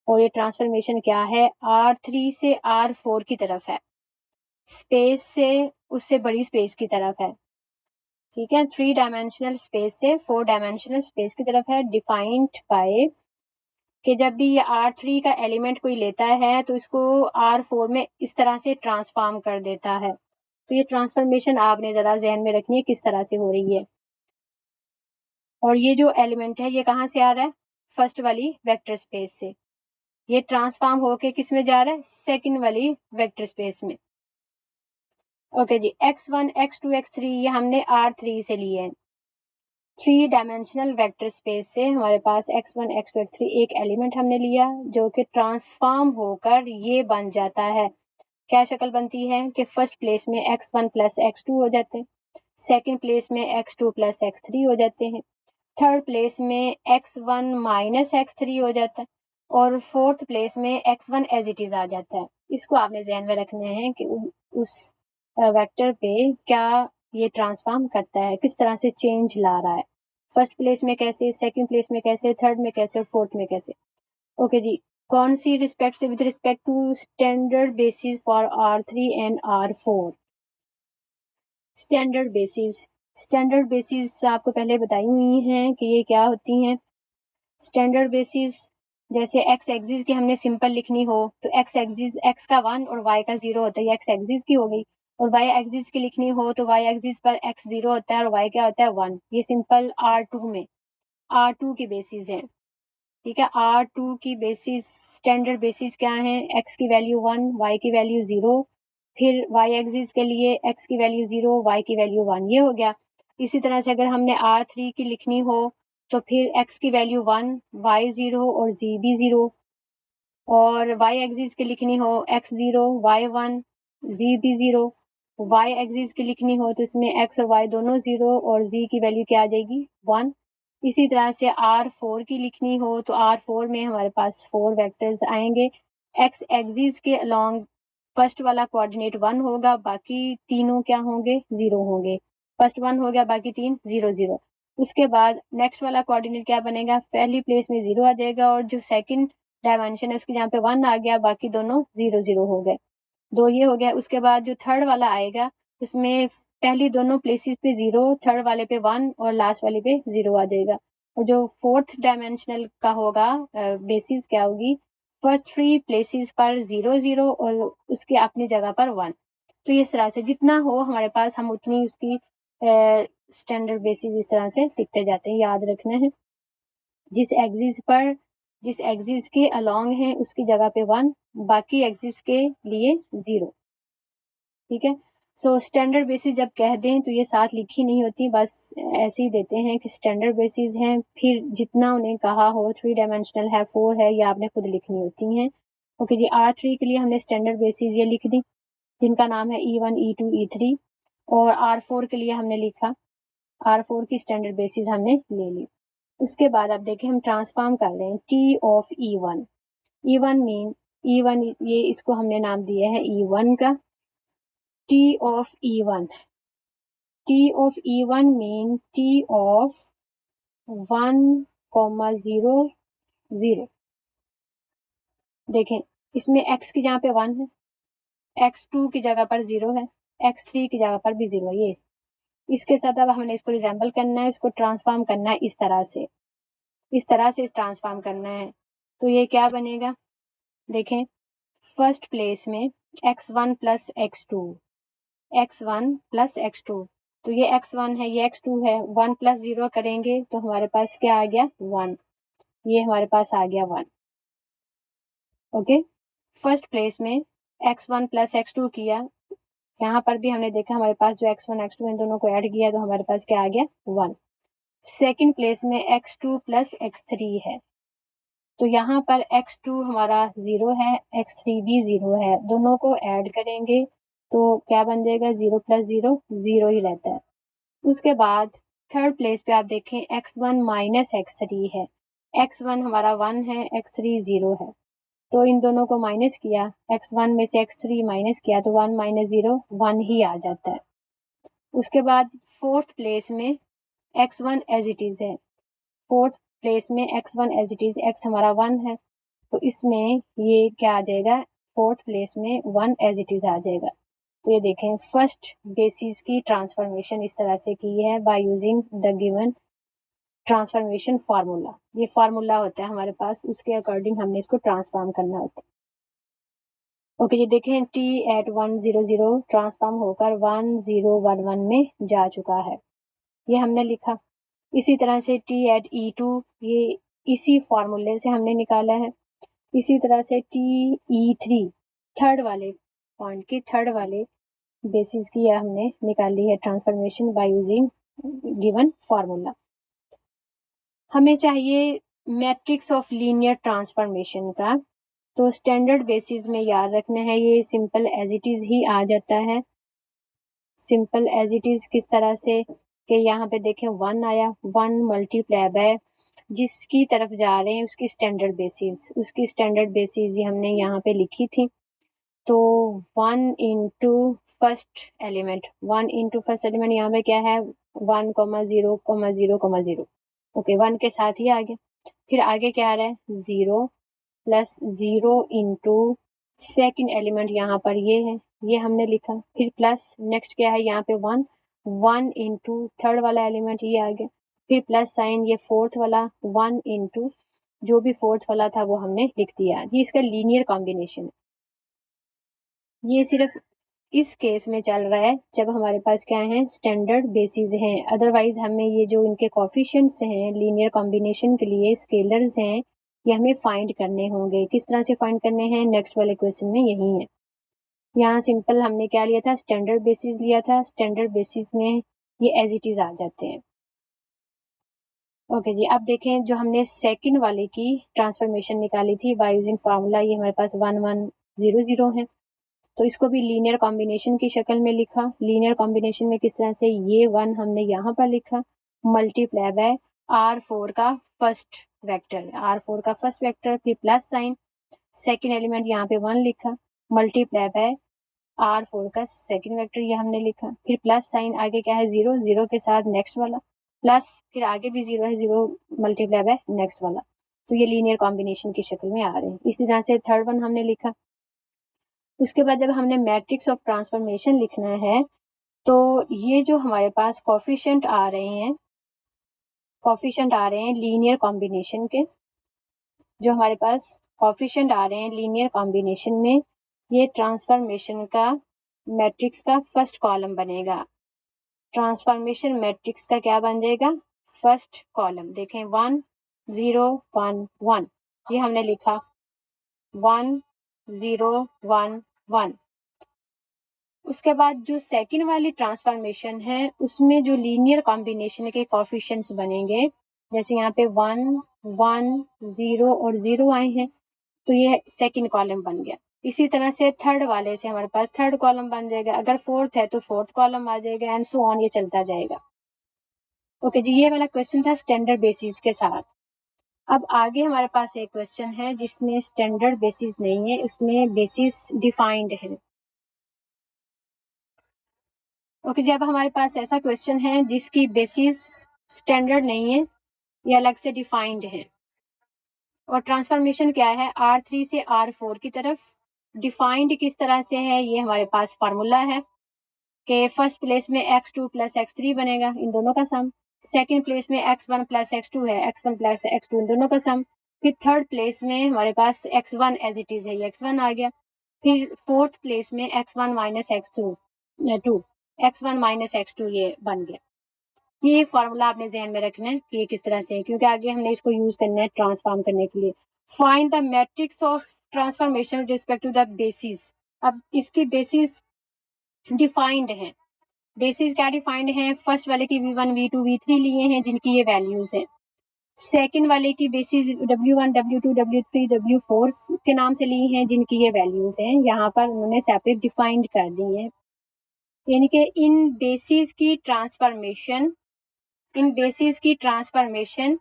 और ये ट्रांसफॉर्मेशन क्या है, R3 से R4 की तरफ है, स्पेस से उससे बड़ी स्पेस की तरफ है। ठीक है, 3 डायमेंशनल स्पेस से 4 डायमेंशनल स्पेस की तरफ है, डिफाइंड बाय कि जब भी ये R3 का एलिमेंट कोई लेता है तो इसको R4 में इस तरह से ट्रांसफॉर्म कर देता है। तो ये ट्रांसफॉर्मेशन आपने ज़रा जहन में रखनी है किस तरह से हो रही है। और ये जो एलिमेंट है ये कहाँ से आ रहा है, फर्स्ट वाली वेक्टर स्पेस से, ये ट्रांसफॉर्म होके किस में जा रहा है, सेकंड वाली वेक्टर स्पेस में। ओके जी, x1 x2 x3 ये हमने R3 से लिए हैं। 3 डायमेंशनल वेक्टर स्पेस से हमारे पास x1 x2 x3 एक एलिमेंट हमने लिया जो कि ट्रांसफॉर्म होकर ये बन जाता है। क्या शक्ल बनती है कि फर्स्ट प्लेस में x1 प्लस x2 हो जाते हैं, सेकंड प्लेस में x2 प्लस x3 हो जाते हैं, थर्ड प्लेस में x1 माइनस x3 हो जाता है, और फोर्थ प्लेस में x1 एज इट इज आ जाता है। इसको आपने ध्यान में रखना है कि उस वेक्टर पे क्या ये ट्रांसफॉर्म करता है, किस तरह से चेंज ला रहा है, फर्स्ट प्लेस में कैसे, सेकंड प्लेस में कैसे, थर्ड में कैसे और फोर्थ में कैसे। ओके जी, कौन सी रिस्पेक्ट से, with respect to standard basis for R3 and R4। Standard basis आपको पहले बताई हुई हैं कि ये क्या होती हैं। स्टैंडर्ड बेसिस जैसे एक्स एक्सिस की हमने सिंपल लिखनी हो तो एक्स एक्सिस एक्स का 1 और वाई का 0 होता है, ये एक्स एक्सिस की हो गई। और वाई एक्सिस की लिखनी हो तो वाई एक्सिस पर एक्स 0 होता है और वाई क्या होता है 1। ये सिंपल R2 में R2 की बेसिस है। ठीक है, R2 की बेसिस स्टैंडर्ड बेसिस क्या है, एक्स की वैल्यू 1, वाई की वैल्यू 0, फिर वाई एक्सिस के लिए एक्स की वैल्यू 0, वाई की वैल्यू 1, ये हो गया। इसी तरह से अगर हमने R3 की लिखनी हो तो फिर x की वैल्यू 1, y 0 और z भी 0, और y एक्सिस की लिखनी हो x 0, y 1, z भी 0। y एक्सिस की लिखनी हो तो इसमें x और y दोनों 0 और z की वैल्यू क्या आ जाएगी 1। इसी तरह से R4 की लिखनी हो तो R4 में हमारे पास 4 वेक्टर्स आएंगे। x एक्सिस के अलोंग फर्स्ट वाला कोऑर्डिनेट 1 होगा, बाकी तीनों क्या होंगे 0 होंगे। फर्स्ट 1 हो गया, बाकी 3 0 0। उसके बाद नेक्स्ट वाला कोऑर्डिनेट क्या बनेगा, पहली प्लेस में 0 आ जाएगा और जो सेकंड डायमेंशन है उसके जहाँ पे 1 आ गया, बाकी दोनों 0 0 हो गए। दो ये हो गया। उसके बाद जो थर्ड वाला आएगा उसमें पहली दोनों प्लेसेस पे 0, थर्ड वाले पे 1 और लास्ट वाले पे 0 आ जाएगा। और जो फोर्थ डायमेंशनल का होगा बेसिस क्या होगी, फर्स्ट 3 प्लेसेस पर 0 0 और उसके अपनी जगह पर 1। तो इस तरह से जितना हो हमारे पास हम उतनी उसकी स्टैंडर्ड बेसिस इस तरह से लिखते जाते हैं, याद रखना है। जिस एक्सिस के अलोंग है उसकी जगह पे 1, बाकी एक्सिस के लिए 0। ठीक है, सो स्टैंडर्ड बेसिस जब कह दें तो ये साथ लिखी नहीं होती, बस ऐसे ही देते हैं कि स्टैंडर्ड बेसिस हैं, फिर जितना उन्हें कहा हो 3 डायमेंशनल है, 4 है, ये आपने खुद लिखनी होती हैं। ओके जी, R3 के लिए हमने स्टैंडर्ड बेसिस ये लिख दी जिनका नाम है E1, E2, E3। और R4 के लिए हमने लिखा, R4 की स्टैंडर्ड बेसिस हमने ले ली। उसके बाद आप देखें हम ट्रांसफॉर्म कर रहे हैं T of E1। E1 mean E1 ये इसको हमने नाम दिया है E1 का। T of E1, T of E1 mean T of 1, 0 0। देखें इसमें x की जगह पे 1 है, x2 की जगह पर 0 है, x3 की जगह पर भी 0 है। ये इसके साथ अब हमने इसको रिजेंबल करना है, इसको ट्रांसफॉर्म करना है इस तरह से ट्रांसफॉर्म करना है। तो ये क्या बनेगा, देखें फर्स्ट प्लेस में x1 plus x2, x1 plus x2, तो ये x1 है ये x2 है, 1 प्लस 0 करेंगे तो हमारे पास क्या आ गया 1, ये हमारे पास आ गया 1। ओके, फर्स्ट प्लेस में x1 प्लस x2 किया, यहाँ पर भी हमने देखा हमारे पास जो x1 x2 इन दोनों को ऐड किया तो हमारे पास क्या आ गया 1। सेकंड प्लेस में x2 प्लस x3 है, तो यहाँ पर x2 हमारा 0 है, x3 भी 0 है, दोनों को ऐड करेंगे तो क्या बन जाएगा 0 प्लस 0 0 ही रहता है। उसके बाद थर्ड प्लेस पे आप देखें x1 माइनस x3 है, x1 हमारा 1 है, x3 0 है, तो इन दोनों को माइनस किया, x1 में से x3 माइनस किया तो 1 माइनस 0 1 ही आ जाता है। उसके बाद फोर्थ प्लेस में x1 एज इट इज है, फोर्थ प्लेस में x1 as it is, x हमारा 1 है तो इसमें ये क्या आ जाएगा, फोर्थ प्लेस में 1 एज इट इज आ जाएगा। तो ये देखें फर्स्ट बेसिस की ट्रांसफॉर्मेशन इस तरह से की है by using the given transformation formula. ये फार्मूला होता है हमारे पास, उसके अकॉर्डिंग हमने इसको ट्रांसफॉर्म करना होता है। ओके, ये देखें t एट 1 0 0 ट्रांसफॉर्म होकर 1 0 1 1 में जा चुका है, ये हमने लिखा। इसी तरह से t एट E2 ये इसी फार्मूले से हमने निकाला है। इसी तरह से TE3 थर्ड वाले पॉइंट की थर्ड वाले बेसिस की हमने निकाली है transformation by using given formula. हमें चाहिए मैट्रिक्स ऑफ लीनियर ट्रांसफॉर्मेशन का, तो स्टैंडर्ड बेसिस में याद रखना है ये सिंपल एज इट इज ही आ जाता है। सिंपल एज इट इज किस तरह से कि यहाँ पे देखें 1 आया, 1 मल्टीप्लाई बाय जिसकी तरफ जा रहे हैं उसकी स्टैंडर्ड बेसिस ये हमने यहाँ पे लिखी थी। तो 1 इंटू फर्स्ट एलिमेंट यहाँ पे क्या है 1,0,0,0 ओके 1 के साथ ही आगे। फिर आगे क्या आ रहा है 0 प्लस 0 इंटू सेकेंड एलिमेंट यहाँ पर ये है, ये हमने लिखा। फिर प्लस नेक्स्ट क्या है यहाँ पे 1 इंटू थर्ड वाला एलिमेंट ये आ गया। फिर प्लस साइन ये फोर्थ वाला 1 इंटू जो भी फोर्थ वाला था वो हमने लिख दिया। ये इसका लीनियर कॉम्बिनेशन है। ये सिर्फ इस केस में चल रहा है जब हमारे पास क्या है स्टैंडर्ड बेसिस हैं। अदरवाइज हमें ये जो इनके कोफिशिएंट्स हैं लीनियर कॉम्बिनेशन के लिए स्केलर्स हैं ये हमें फाइंड करने होंगे। किस तरह से फाइंड करने हैं नेक्स्ट वाले क्वेश्चन में यही है। यहाँ सिंपल हमने क्या लिया था स्टैंडर्ड बेसिस लिया था। स्टैंडर्ड बेसिस में ये एज इट इज आ जाते हैं। ओके जी अब देखें जो हमने सेकंड वाले की ट्रांसफॉर्मेशन निकाली थी बाय यूजिंग फार्मूला। ये हमारे पास 1 1 0 0 है तो इसको भी लीनियर कॉम्बिनेशन की शक्ल में लिखा। लीनियर कॉम्बिनेशन में किस तरह से ये 1 हमने यहाँ पर लिखा मल्टीप्लाई बाय R4 का फर्स्ट वेक्टर फिर प्लस साइन सेकेंड एलिमेंट यहाँ पे 1 लिखा मल्टीप्लाई बाय R4 का सेकेंड वेक्टर ये हमने लिखा। फिर प्लस साइन आगे क्या है 0 0 के साथ नेक्स्ट वाला प्लस फिर आगे भी 0 है 0 मल्टीप्लाई बाय नेक्स्ट वाला। तो ये लीनियर कॉम्बिनेशन की शक्ल में आ रहे हैं। इसी तरह से थर्ड वन हमने लिखा। उसके बाद जब हमने मैट्रिक्स ऑफ ट्रांसफॉर्मेशन लिखना है तो ये जो हमारे पास कोफिशिएंट आ रहे हैं लीनियर कॉम्बिनेशन के, जो हमारे पास कोफिशिएंट आ रहे हैं लीनियर कॉम्बिनेशन में ये ट्रांसफॉर्मेशन का मैट्रिक्स का फर्स्ट कॉलम बनेगा। ट्रांसफॉर्मेशन मैट्रिक्स का क्या बन जाएगा फर्स्ट कॉलम। देखें 1 0 1 1 ये हमने लिखा 1 0 1 1। उसके बाद जो सेकंड वाली ट्रांसफॉर्मेशन है उसमें जो लीनियर कॉम्बिनेशन के कोफिशिएंट्स बनेंगे जैसे यहाँ पे 1 1 0 और 0 आए हैं तो ये सेकंड कॉलम बन गया। इसी तरह से थर्ड वाले से हमारे पास थर्ड कॉलम बन जाएगा। अगर फोर्थ है तो फोर्थ कॉलम आ जाएगा एंड सो ऑन ये चलता जाएगा। ओके जी ये वाला क्वेश्चन था स्टैंडर्ड बेसिस के साथ। अब आगे हमारे पास एक क्वेश्चन है जिसमें स्टैंडर्ड बेसिस नहीं है उसमें बेसिस डिफाइंड है। ओके जी अब हमारे पास ऐसा क्वेश्चन है जिसकी बेसिस स्टैंडर्ड नहीं है ये अलग से डिफाइंड है और ट्रांसफॉर्मेशन क्या है R3 से R4 की तरफ। डिफाइंड किस तरह से है ये हमारे पास फार्मूला है कि फर्स्ट प्लेस में x2 प्लस x3 बनेगा इन दोनों का सम। सेकंड प्लेस में x1 प्लस x2 है x1 प्लस x2 इन दोनों का सम। फिर थर्ड प्लेस में हमारे पास x1 एज इट इज है ये x1 आ गया। फिर फोर्थ प्लेस में x1 minus x1 minus x2 ये बन गया। ये फार्मूला आपने जहन में रखना है कि ये किस तरह से है क्योंकि आगे हमने इसको यूज करना है ट्रांसफॉर्म करने के लिए। Find the matrix of transformation with respect to the basis. अब इसकी बेसिस डिफाइंड है। बेसिस क्या डिफाइंड है फर्स्ट वाले की v1 v2 v3 लिए हैं जिनकी ये वैल्यूज हैं। सेकंड वाले की basis w1 w2 w3 w4 के नाम से ली हैं जिनकी ये वैल्यूज हैं। यहाँ पर उन्होंने सेपरेट डिफाइंड कर दी है यानी कि इन बेसिस की ट्रांसफॉर्मेशन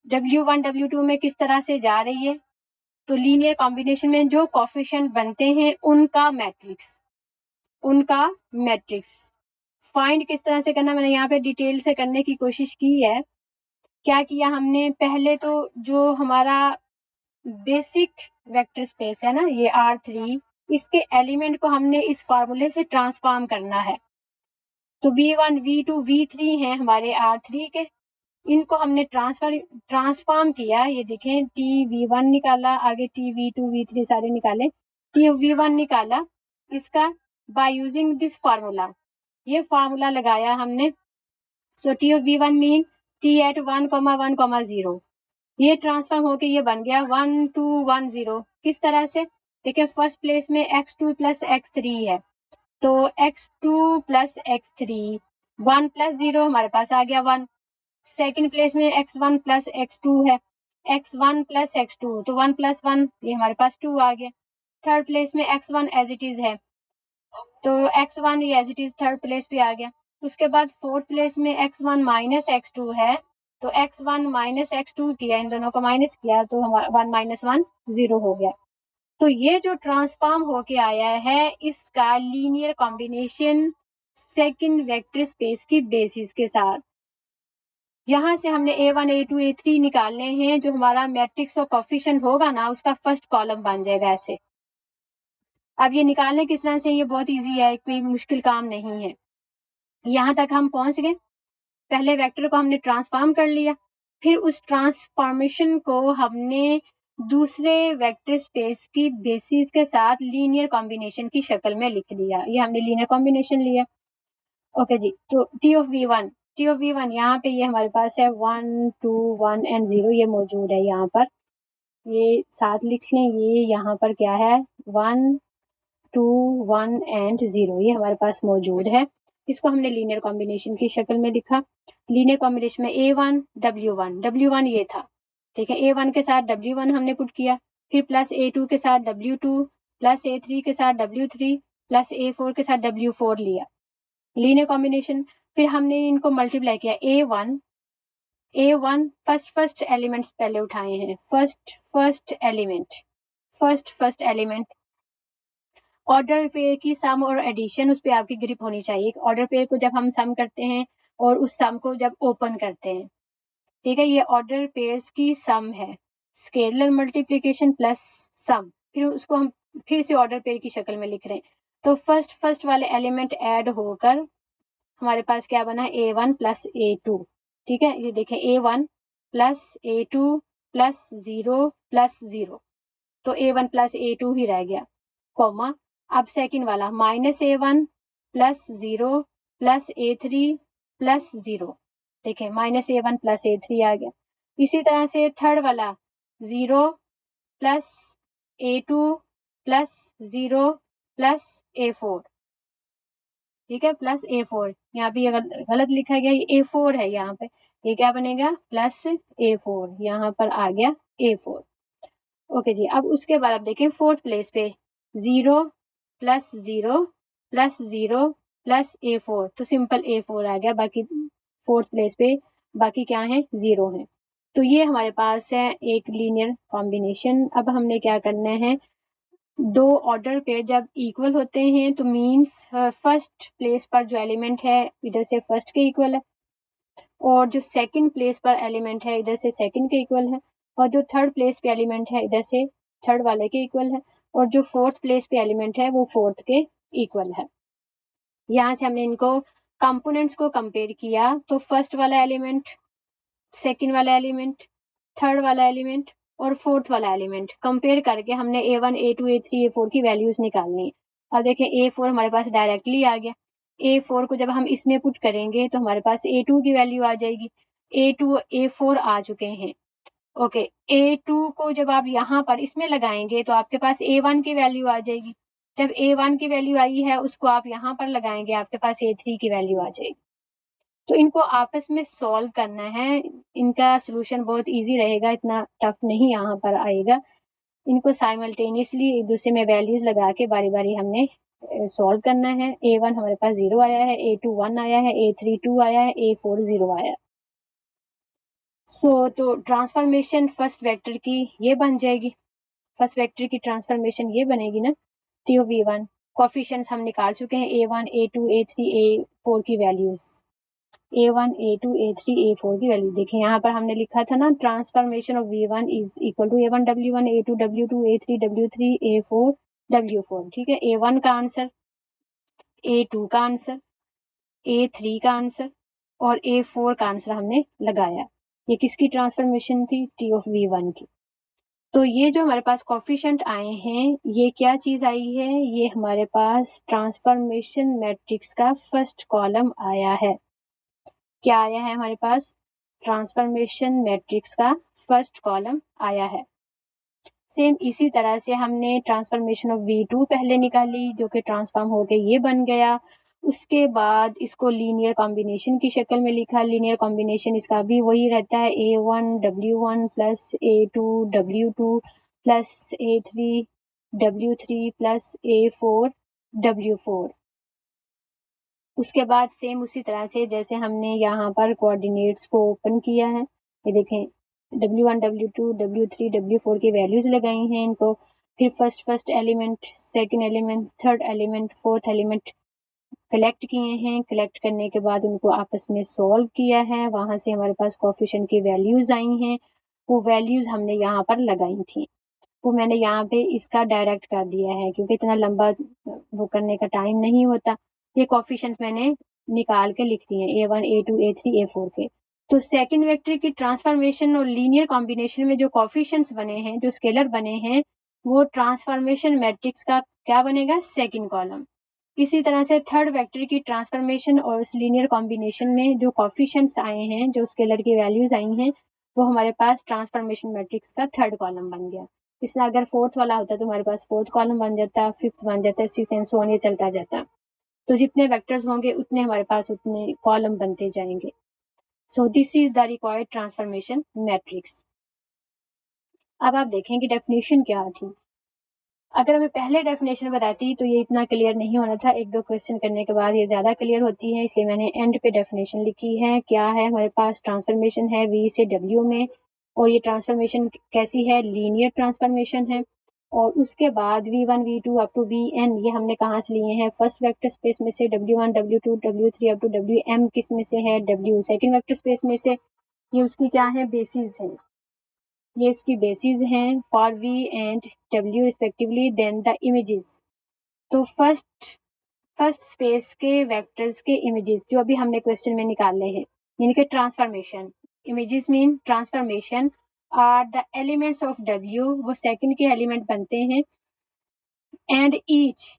w1 w2 में किस तरह से जा रही है तो लीनियर कॉम्बिनेशन में जो कोफिशिएंट बनते हैं उनका मैट्रिक्स फाइंड किस तरह से करना। मैंने यहाँ पे डिटेल से करने की कोशिश की है। क्या किया हमने पहले तो जो हमारा बेसिक वेक्टर स्पेस है ना ये R3 इसके एलिमेंट को हमने इस फार्मूले से ट्रांसफॉर्म करना है। तो v1 v2 v3 हैं हमारे R3 के, इनको हमने ट्रांसफॉर्म किया। ये देखें t v1 निकाला आगे t v2 v3 सारे निकाले t v1 निकाला इसका बाय यूजिंग दिस फार्मूला। ये फार्मूला लगाया हमने। सो t of v1 mean t at 1, 1, 0 ये ट्रांसफॉर्म होके ये बन गया 1 2 1 0। किस तरह से देखिए फर्स्ट प्लेस में x2 प्लस x3 है तो x2 प्लस x3 1 प्लस 0 हमारे पास आ गया 1। सेकंड प्लेस में x1 प्लस x2 है x1 प्लस x2 तो 1 प्लस 1 ये हमारे पास 2 आ गया। थर्ड प्लेस में x1 एज इट इज है तो x1 ये as it is third place पे आ गया। उसके बाद फोर्थ प्लेस में x1 माइनस x2 है तो x1 माइनस x2 किया, इन दोनों को माइनस किया तो हमारा 1 माइनस 1 0 हो गया। तो ये जो ट्रांसफॉर्म होके आया है इसका linear combination second vector space की बेसिस के साथ। यहाँ से हमने a1 a2 a3 निकालने हैं, जो हमारा मैट्रिक्स और कोफिशिएंट होगा ना उसका फर्स्ट कॉलम बन जाएगा ऐसे। अब ये निकालने किस तरह से, ये बहुत इजी है, कोई मुश्किल काम नहीं है। यहाँ तक हम पहुंच गए, पहले वेक्टर को हमने ट्रांसफॉर्म कर लिया, फिर उस ट्रांसफॉर्मेशन को हमने दूसरे वेक्टर स्पेस की बेसिस के साथ लीनियर कॉम्बिनेशन की शक्ल में लिख दिया। ये हमने लीनियर कॉम्बिनेशन लिया। ओके जी, तो टी ऑफ वी वन यहाँ पे ये हमारे पास है 1 2 1 एंड 0, ये मौजूद है यहाँ पर, ये साथ लिख लें। ये यहाँ पर क्या है 1 2 1 एंड 0, ये हमारे पास मौजूद है। इसको हमने लीनियर कॉम्बिनेशन की शक्ल में लिखा। लीनियर कॉम्बिनेशन में A1 W1 ये था, ठीक है। A1 के साथ W1 हमने पुट किया, फिर प्लस A2 के साथ W2 प्लस A3 के साथ W3 प्लस A4 के साथ W4 लिया, लीनियर कॉम्बिनेशन। फिर हमने इनको मल्टीप्लाई किया, A1 फर्स्ट एलिमेंट्स पहले उठाए हैं, फर्स्ट एलिमेंट ऑर्डर पेयर की सम और एडिशन, उस पर आपकी ग्रिप होनी चाहिए। ऑर्डर पेयर को जब हम सम करते हैं और उस सम को जब ओपन करते हैं, ठीक है, ये ऑर्डर पेयर्स की सम है, स्केलर मल्टीप्लिकेशन प्लस सम, फिर उसको हम फिर से ऑर्डर पेयर की शक्ल में लिख रहे हैं। तो फर्स्ट वाले एलिमेंट ऐड होकर हमारे पास क्या बना, A1 प्लस A2, ठीक है। ये देखें A1 plus A2 plus 0 plus 0, तो A1 प्लस A2 ही रह गया, कॉमा। अब सेकंड वाला minus A1 plus 0 plus A3 plus 0, देखें माइनस A1 प्लस A3 आ गया। इसी तरह से थर्ड वाला 0 plus A2 plus 0 plus A4, ठीक है, प्लस A4। यहाँ भी अगर गलत लिखा गया, ये A4 है यहाँ पे, ये क्या बनेगा प्लस A4, यहाँ पर आ गया A4। ओके जी, अब उसके बाद आप देखें फोर्थ प्लेस पे 0 प्लस 0 प्लस 0 प्लस A4, तो सिंपल A4 आ गया, बाकी फोर्थ प्लेस पे बाकी क्या है 0 है। तो ये हमारे पास है एक लीनियर कॉम्बिनेशन। अब हमने क्या करना है, दो ऑर्डर पेयर जब इक्वल होते हैं तो मींस फर्स्ट प्लेस पर जो एलिमेंट है इधर से फर्स्ट के इक्वल है, और जो सेकंड प्लेस पर एलिमेंट है इधर से सेकंड के इक्वल है, और जो थर्ड प्लेस पे एलिमेंट है इधर से थर्ड वाले के इक्वल है, और जो फोर्थ प्लेस पे एलिमेंट है वो फोर्थ के इक्वल है। यहाँ से हमने इनको कंपोनेंट्स को कंपेयर किया, तो फर्स्ट वाला एलिमेंट, सेकंड वाला एलिमेंट, थर्ड वाला एलिमेंट और फोर्थ वाला एलिमेंट कंपेयर करके हमने A1 A2 A3 A4 की वैल्यूज निकालनी है। अब देखें A4 हमारे पास डायरेक्टली आ गया, A4 को जब हम इसमें पुट करेंगे तो हमारे पास A2 की वैल्यू आ जाएगी, A2 A4 आ चुके हैं। ओके, A2 को जब आप यहाँ पर इसमें लगाएंगे तो आपके पास A1 की वैल्यू आ जाएगी, जब A1 की वैल्यू आई है उसको आप यहाँ पर लगाएंगे, आपके पास A3 की वैल्यू आ जाएगी। तो इनको आपस में सॉल्व करना है, इनका सॉल्यूशन बहुत इजी रहेगा, इतना टफ नहीं यहाँ पर आएगा। इनको साइमल्टेनियसली एक दूसरे में वैल्यूज लगा के बारी बारी हमने सॉल्व करना है। A1 हमारे पास 0 आया है, A2 1 आया है, A3 2 आया है, A4 0 आया है। तो ट्रांसफॉर्मेशन फर्स्ट वेक्टर की ये बन जाएगी, फर्स्ट वेक्टर की ट्रांसफॉर्मेशन ये बनेगी ना, TOV1 कोफिशिएंट्स हम निकाल चुके हैं, A1 A2 A3 A4 की values, A1 A2 A3 A4 की वैल्यू देखें, यहाँ पर हमने लिखा था ना transformation of V1 is equal to A1 W1 A2 W2 A3 W3 A4 W4, ठीक है। A1 का आंसर, A2 का आंसर, A3 का आंसर और A4 का आंसर हमने लगाया। ये किसकी ट्रांसफॉर्मेशन थी, T ऑफ V1 की। तो ये जो हमारे पास कोफिशिएंट आए हैं, ये क्या चीज आई है, ये हमारे पास ट्रांसफॉर्मेशन मैट्रिक्स का फर्स्ट कॉलम आया है। क्या आया है हमारे पास, ट्रांसफॉर्मेशन मैट्रिक्स का फर्स्ट कॉलम आया है। सेम इसी तरह से हमने ट्रांसफॉर्मेशन ऑफ V2 पहले निकाली, जो कि ट्रांसफॉर्म होके ये बन गया। उसके बाद इसको लीनियर कॉम्बिनेशन की शक्ल में लिखा, लीनियर कॉम्बिनेशन इसका भी वही रहता है, A1 W1 plus A2 W2 plus A3 W3 plus A4 W4। उसके बाद सेम उसी तरह से जैसे हमने यहाँ पर कोऑर्डिनेट्स को ओपन किया है, ये देखें W1 W2 W3 W4 की वैल्यूज लगाई हैं इनको, फिर first element, second element, third element, fourth element collect किए हैं। कलेक्ट करने के बाद उनको आपस में सॉल्व किया है, वहां से हमारे पास कोएफिशिएंट की वैल्यूज आई हैं, वो वैल्यूज हमने यहाँ पर लगाई थी। वो मैंने यहाँ पे इसका डायरेक्ट कर दिया है क्योंकि इतना लंबा वो करने का टाइम नहीं होता। ये कोएफिशिएंट मैंने निकाल के लिख दिए A1 A2 A3 A4 के। तो सेकंड वेक्टर की ट्रांसफॉर्मेशन और लीनियर कॉम्बिनेशन में जो कोएफिशिएंट्स बने हैं, जो स्केलर बने हैं, वो ट्रांसफॉर्मेशन मैट्रिक्स का क्या बनेगा, सेकंड कॉलम। इसी तरह से थर्ड वेक्टर की ट्रांसफॉर्मेशन और उस लीनियर कॉम्बिनेशन में जो कोएफिशिएंट्स आए हैं, जो स्केलर की वैल्यूज आई हैं, वो हमारे पास ट्रांसफॉर्मेशन मैट्रिक्स का थर्ड कॉलम बन गया। इसलिए अगर फोर्थ वाला होता तो हमारे पास फोर्थ कॉलम बन जाता, फिफ्थ बन जाता, सिक्स एंड सो ऑन, ये चलता जाता। तो जितने वेक्टर्स होंगे उतने हमारे पास उतने कॉलम बनते जाएंगे। सो this is the required transformation matrix. अब आप देखें कि डेफिनेशन क्या थी। अगर हमें पहले डेफिनेशन बताती तो ये इतना क्लियर नहीं होना था, एक दो क्वेश्चन करने के बाद ये ज़्यादा क्लियर होती है, इसलिए मैंने एंड पे डेफिनेशन लिखी है। क्या है हमारे पास, ट्रांसफॉर्मेशन है V से W में, और ये ट्रांसफॉर्मेशन कैसी है, लीनियर ट्रांसफॉर्मेशन है। और उसके बाद V1 V2 up to Vn ये हमने कहाँ से लिए हैं, फर्स्ट वेक्टर स्पेस में से, W1 W2 W3 up to Wm किस में से है, W सेकेंड वेक्टर स्पेस में से। ये उसकी क्या है, बेसिस है, ये इसकी बेसिस हैं for V and W respectively. Then the images, तो फर्स्ट स्पेस के वेक्टर्स के इमेजेस जो अभी हमने क्वेश्चन में निकाले हैं, यानी कि transformation, images mean transformation are the elements of W, वो सेकंड के एलिमेंट बनते हैं। And each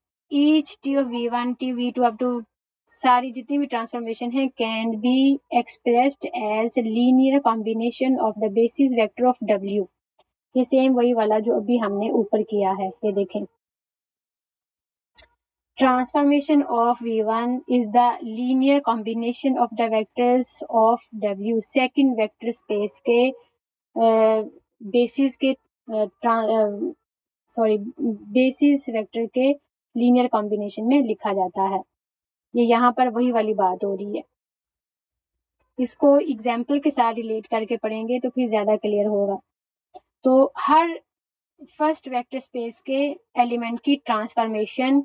T of V1 T V2 up to सारी जितनी भी ट्रांसफॉर्मेशन है can be expressed as linear combination of the basis vector of W। ये same वही वाला जो अभी हमने ऊपर किया है, ये देखें। Transformation of V1 is the linear combination of the vectors of W second vector space के बेसिस के बेसिस वेक्टर के लीनियर कॉम्बिनेशन में लिखा जाता है। ये यहाँ पर वही वाली बात हो रही है, इसको एग्जाम्पल के साथ रिलेट करके पढ़ेंगे तो फिर ज्यादा क्लियर होगा। तो हर फर्स्ट वेक्टर स्पेस के एलिमेंट की ट्रांसफॉर्मेशन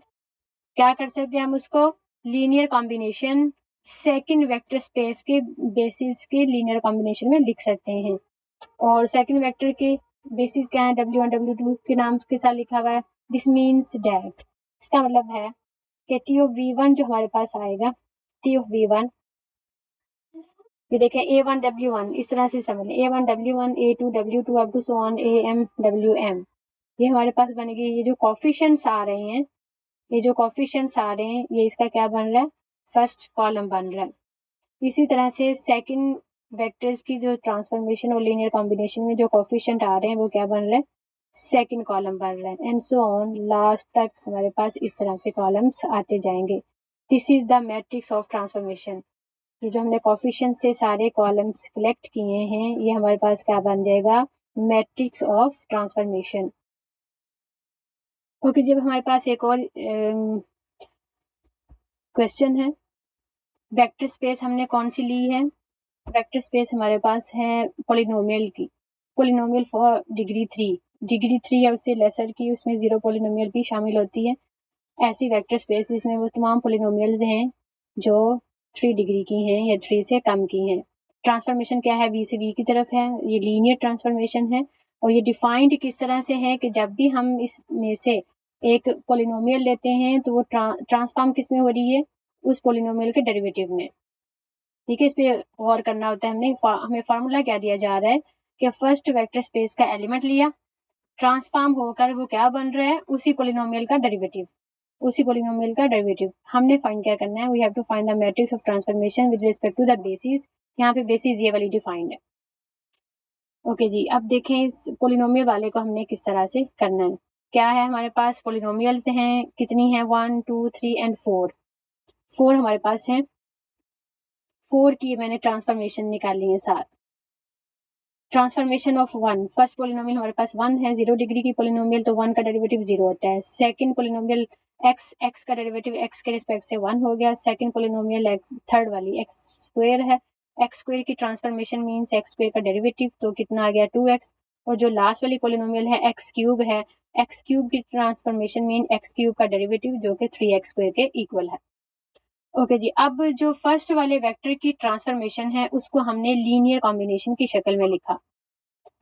क्या कर सकते हैं हम, उसको linear combination second vector space के बेसिस के लीनियर कॉम्बिनेशन में लिख सकते हैं। और सेकंड वेक्टर के बेसिस क्या है, W1 W2 के नाम के साथ लिखा हुआ है। दिस मीन्स डैट, इसका मतलब है कि T of V1 जो हमारे पास आएगा, T of V1, ये देखें A1 W1, इस तरह से समझ लें, A1 W1 A2 W2 up to so on AM WM, ये हमारे पास बनेगी। ये जो कोएफिशिएंट्स आ रहे हैं, ये जो कोएफिशिएंट्स आ रहे हैं, ये इसका क्या बन रहा है, फर्स्ट कॉलम बन रहा है। इसी तरह से सेकंड वेक्टर्स की जो ट्रांसफॉर्मेशन और लीनियर कॉम्बिनेशन में जो कोएफिशिएंट आ रहे हैं वो क्या बन रहा है, सेकंड कॉलम बन रहा है। एंड सो ऑन, लास्ट तक हमारे पास इस तरह से कॉलम्स आते जाएंगे। This is the matrix of transformation. ये जो हमने कोएफिशिएंट से सारे कॉलम्स कलेक्ट किए हैं, ये हमारे पास क्या बन जाएगा, मैट्रिक्स ऑफ ट्रांसफॉर्मेशन। ओके, जब हमारे पास एक और क्वेश्चन है, वेक्टर स्पेस हमने कौन सी ली है, वेक्टर स्पेस हमारे पास है पॉलिनोमियल की, पॉलिनोमियल फॉर डिग्री 3 या उससे लेसर की, उसमें 0 पॉलिनोमियल भी शामिल होती है। ऐसी वेक्टर स्पेस जिसमें वो तमाम पॉलिनोमियल्स हैं जो 3 डिग्री की हैं या 3 से कम की हैं। ट्रांसफॉर्मेशन क्या है, V से V की तरफ है, ये लीनियर ट्रांसफॉर्मेशन है। और ये डिफाइंड किस तरह से है कि जब भी हम इसमें से एक पॉलिनोमियल लेते हैं तो वो ट्रांसफॉर्म किस में हो रही है, उस पॉलिनोमियल के डेरिवेटिव में। ठीक है, इस पे गौर करना होता है हमने। हमें फार्मूला क्या दिया जा रहा है कि फर्स्ट वेक्टर स्पेस का एलिमेंट लिया, ट्रांसफॉर्म होकर वो क्या बन रहा है, उसी पॉलिनोमियल का डेरिवेटिव, उसी पॉलिनोमियल का डेरिवेटिव हमने फाइंड क्या करना है, we have to find the matrix of transformation with respect to the basis. यहाँ पे बेसिस ये वाली डिफाइंड है। ओके जी, अब देखें इस पॉलिनोमियल वाले को हमने किस तरह से करना है। क्या है हमारे पास, पॉलिनोमियल्स हैं, कितनी है, 1 2 3 एंड 4 हमारे पास हैं। 4 की मैंने ट्रांसफॉर्मेशन निकाली है 7। ट्रांसफॉर्मेशन ऑफ 1, फर्स्ट पॉलिनोमियल हमारे पास 1 है, 0 डिग्री की पॉलिनोमियल, तो 1 का डेरिवेटिव 0 होता है। सेकंड पॉलिनोमियल एक्स का डेरिवेटिव एक्स के रिस्पेक्ट से 1 हो गया। सेकंड पोलिनोमियल थर्ड वाली एक्स स्क्वायर है, एक्स स्क्वायर की ट्रांसफॉर्मेशन मींस एक्स स्क्वायर का डेरिवेटिव, तो कितना आ गया 2x। और जो लास्ट वाली पोलिनोमियल है एक्स क्यूब है, एक्स क्यूब की ट्रांसफॉर्मेशन मीन एक्स क्यूब का डेरिवेटिव जो कि 3x स्क्वायर के इक्वल है। ओके जी, अब जो फर्स्ट वाले वेक्टर की ट्रांसफॉर्मेशन है उसको हमने लीनियर कॉम्बिनेशन की शक्ल में लिखा,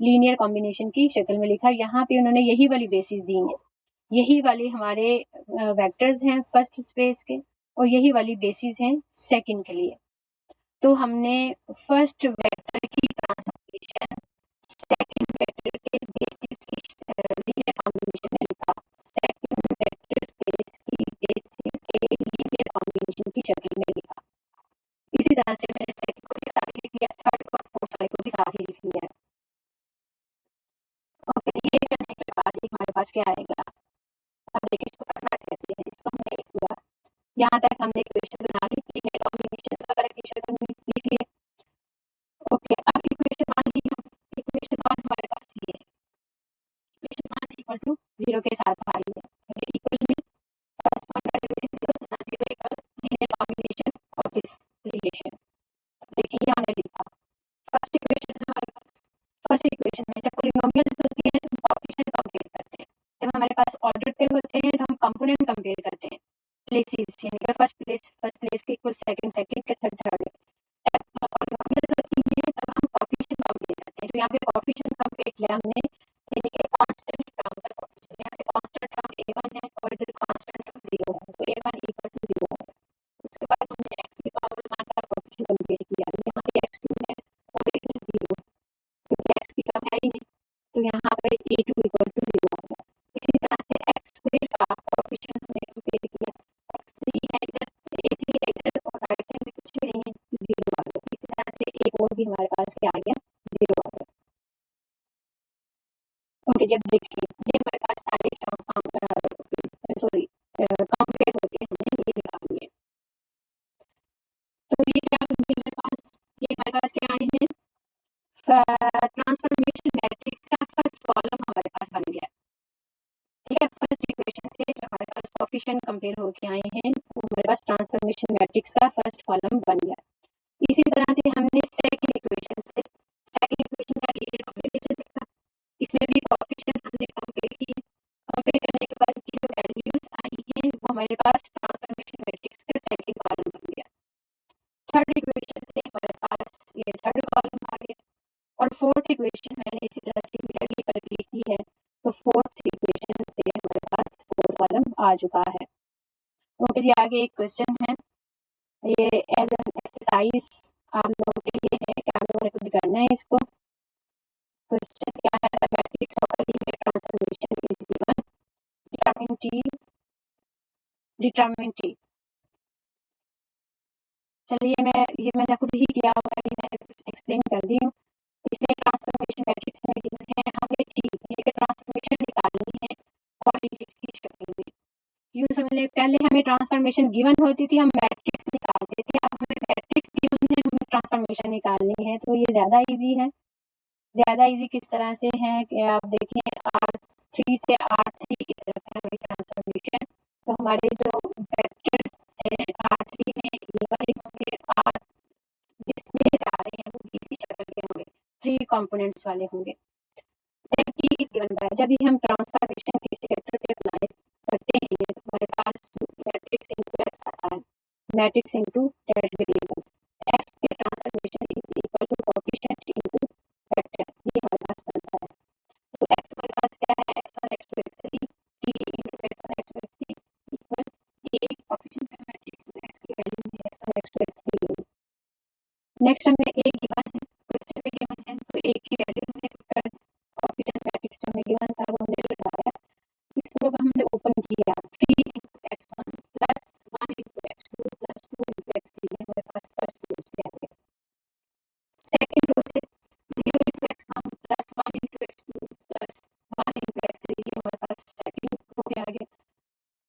लीनियर कॉम्बिनेशन की शक्ल में लिखा। यहाँ पे उन्होंने यही वाली बेसिस दी है, यही वाले हमारे वेक्टर्स हैं फर्स्ट स्पेस के, और यही वाली बेसिस हैं सेकंड के लिए। तो हमने फर्स्ट वेक्टर की ट्रांसफॉर्मेशन सेकंड वेक्टर के बेसिस की लीनियर कॉम्बिनेशन में लिखा, सेकंड वेक्टर स्पेस की बेसिस के लीनियर कॉम्बिनेशन की शक्ल में लिखा। इसी तरह से मैंने सेकंड को भी साथ ही लिख लिया, थर्ड और फोर्थ वाले को भी साथ ही लिख लिया। ओके, ये करने के बाद हमारे पास क्या आएगा, अब देखिए इसको करना कैसे है। इसको हमने किया, यहाँ तक हमने इक्वेशन बना ली, लीनियर कॉम्बिनेशन वगैरह की शक्ल में लिख लिए। ओके, अब इक्वेशन मान ली हम, इक्वेशन 1 हमारे पास ये है, इक्वेशन 1 इक्वल टू 0 के साथ आ रही है, ये इक्वल में फर्स्ट वन का डेरिवेटिव 0 ना 0 equal linear combination of this relation. देखिए ये हमने लिखा फर्स्ट इक्वेशन में हमारे पास, फर्स्ट इक्वेशन में जब पॉलिनोमियल्स होती है तो हम कोएफिशिएंट कंपेयर करते हैं, जब हमारे पास ऑर्डर पेयर होते हैं तो हम कंपोनेंट कंपेयर करते हैं, प्लेसेस यानी कि फर्स्ट प्लेस के इक्वल सेकंड, सेकंड के थर्ड, थर्ड। जब पॉलिनोमियल्स होती हैं तब हम कोएफिशिएंट कंपेयर करते हैं, तो यहाँ पे कोएफिशिएंट कंपेयर किया हमने, यानी कि कांस्टेंट टर्म का कोएफिशिएंट, यहाँ पे कांस्टेंट टर्म a1 है और इधर कांस्टेंट टर्म 0 है, तो a1 इक्वल टू 0 है। उसके बाद हमने x की पावर 1 का कोएफिशिएंट कंपेयर किया, यहाँ पे x2 है और इधर 0, क्योंकि x की टर्म है ही नहीं, तो यहाँ पे a2 इक्वल टू 0 आ गया। इसी तरह से x स्क्वायर का कोएफिशिएंट हमने कंपेयर किया, x3 है इधर, a3 है इधर और राइट साइड में कुछ भी नहीं है, 0 आ गया। इसी तरह से एक और भी हमारे पास क्या आ गया, 0 आ गया। ओके, जब देखिए ये हमारे पास सारे ट्रांसफॉर्म सॉरी कंपेयर होके हमने ये निकाल लिए, तो ये क्या बन गया हमारे पास, ये हमारे पास क्या आए हैं, ट्रांसफॉर्मेशन मैट्रिक्स का फर्स्ट कॉलम हमारे पास बन गया। ठीक है, फर्स्ट इक्वेशन से जो हमारे पास कोएफिशिएंट कंपेयर होके आए हैं वो हमारे पास ट्रांसफॉर्मेशन मैट्रिक्स का फर्स्ट कॉलम बन गया। इसी तरह से हमने सेकंड इक्वेशन से, सेकंड इक्वेशन का लीनियर कॉम्बिनेशन लिखा, इसमें भी कोएफिशिएंट हमने कंपेयर किए, कंपेयर करने के बाद की जो वैल्यूज आई हैं वो हमारे पास ट्रांसफॉर्मेशन मैट्रिक्स का सेकंड कॉलम बन गया। थर्ड इक्वेशन से हमारे पास ये थर्ड कॉलम आ गया, और फोर्थ इक्वेशन मैंने इसी तरह से मिरर की करके लिखी है, तो फोर्थ इक्वेशन से हमारे पास फोर्थ कॉलम आ चुका है। ओके जी, आगे एक क्वेश्चन है, ये एज एन एक्सरसाइज आप लोगों के लिए है कि आप लोगों ने कुछ करना है इसको। क्वेश्चन क्या है, the matrix of a linear transformation is given, determine T, determine T. चलिए ये मैंने खुद ही किया हुआ है, मैं एक्सप्लेन कर दी हूँ। इसलिए ट्रांसफॉर्मेशन मैट्रिक्स में गिवन है, हमें टी ये ट्रांसफॉर्मेशन निकालनी है कोऑर्डिनेट्स की शक्ल में। यूँ समझ लें, पहले हमें ट्रांसफॉर्मेशन गिवन होती थी, हम मैट्रिक्स निकालते थे, अब हमें मैट्रिक्स गिवन है, हमें ट्रांसफॉर्मेशन निकालनी है, तो ये ज़्यादा इजी है। ज़्यादा इजी किस तरह से है कि आप देखिए R3 से R3 की तरफ है हमारी ट्रांसफॉर्मेशन, तो हमारे जो वेक्टर्स हैं R3 में ये वाले होंगे, R जिसमें जा रहे हैं वो इसी शक्ल के होंगे, 3 कंपोनेंट्स वाले होंगे। जब भी हम ट्रांसफॉर्मेशन किसी वेक्टर पे अप्लाई करते हैं तो हमारे पास मैट्रिक्स इनटू एक्स आता है, matrix into that variable, x के transformation is equal to coefficient into vector, ये हमारे पास बनता है। तो एक्स हमारे पास क्या है, x1 x2 x3, t into x1 x2 x3 equal, ये एक कोएफिशिएंट का मैट्रिक्स है, x की वैल्यू में x1 x2 x3। नेक्स्ट हमें a गिवन है, क्वेश्चन में गिवन है, तो a की वैल्यू हमने पुट कर दी, कोएफिशिएंट मैट्रिक्स जो हमें गिवन था वो हमने लगाया, इसको हमने ओपन किया, 3 into x1 plus 1 into x2 plus 2 into x3 हमारे पास फर्स्ट रोज पे आ गया। सेकंड रो से 0 into x1 plus 1 into x2 plus 1 into x3 हमारे पास सेकंड रो पे आ गया।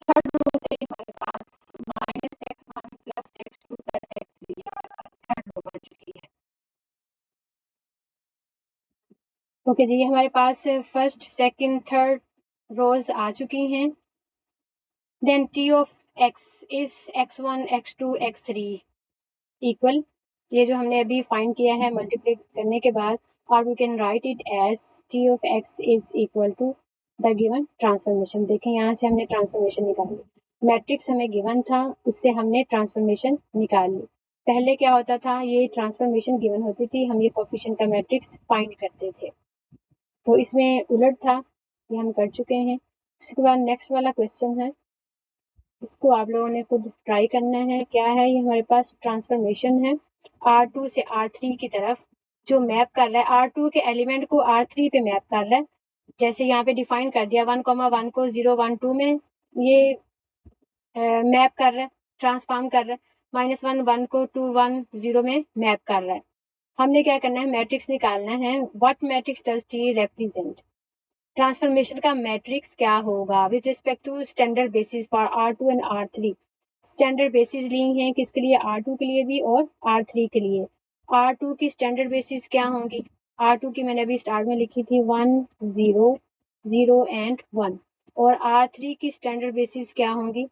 थर्ड रो से हमारे पास minus x1 plus x2 plus x3 हमारे पास थर्ड रो बन चुकी है। ओके जी, हमारे पास फर्स्ट सेकंड थर्ड रोज आ चुकी हैं। Then T of X is x1 x2 x3 equal, ये जो हमने अभी फाइंड किया है मल्टीप्लाई करने के बाद, और we can write it as T of X is equal to the given transformation. देखें यहाँ से हमने ट्रांसफॉर्मेशन निकाली, मैट्रिक्स हमें गिवन था, उससे हमने ट्रांसफॉर्मेशन निकाल ली। पहले क्या होता था, ये ट्रांसफॉर्मेशन गिवन होती थी, हम ये कोफिशिएंट का मैट्रिक्स फाइंड करते थे, तो इसमें उलट था, ये हम कर चुके हैं। उसके बाद नेक्स्ट वाला क्वेश्चन है, इसको आप लोगों ने खुद ट्राई करना है। क्या है ये, हमारे पास ट्रांसफॉर्मेशन है R2 से R3 की तरफ, जो मैप कर रहा है R2 के एलिमेंट को R3 पे मैप कर रहा है। जैसे यहाँ पे डिफाइन कर दिया 1,1 को 0, 1, 2 में ये मैप कर रहा है, ट्रांसफॉर्म कर रहा है। -1, 1 को 2, 1, 0 में मैप कर रहा है। हमने क्या करना है, मैट्रिक्स निकालना है। What matrix does T represent, transformation का मैट्रिक्स क्या होगा with respect to standard basis for R2 and R3। Standard basis ली हैं किसके लिए, R2 के लिए भी और R3 के लिए। R2 की स्टैंडर्ड बेसिस क्या होंगी, R2 की मैंने अभी स्टार्ट में लिखी थी 1, 0, 0 एंड 1, और R3 की स्टैंडर्ड बेसिस क्या होंगी,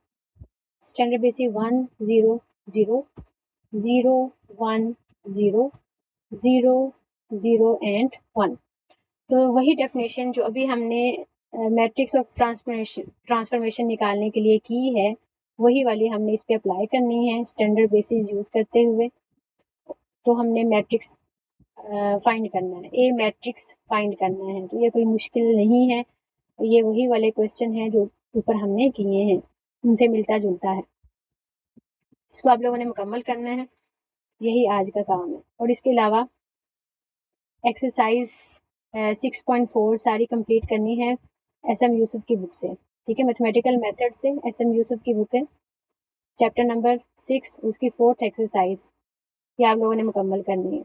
स्टैंडर्ड बेसिस 1, 0, 0, 0, 1, 0, 0, 0 एंड 1। तो वही डेफिनेशन जो अभी हमने मैट्रिक्स ऑफ ट्रांसफॉर्मेशन निकालने के लिए की है, वही वाली हमने इस पे अप्लाई करनी है स्टैंडर्ड बेसिस यूज करते हुए। तो हमने मैट्रिक्स फाइंड करना है, ए मैट्रिक्स फाइंड करना है, तो ये कोई मुश्किल नहीं है, ये वही वाले क्वेश्चन हैं जो ऊपर हमने किए हैं, उनसे मिलता जुलता है। इसको आप लोगों ने मुकम्मल करना है, यही आज का काम है। और इसके अलावा एक्सरसाइज 6.4 सारी कंप्लीट करनी है SM यूसुफ की बुक से, ठीक है, मैथमेटिकल मेथड से SM यूसुफ की बुक है, चैप्टर नंबर 6, उसकी 4th एक्सरसाइज, ये आप लोगों ने मुकम्मल करनी है।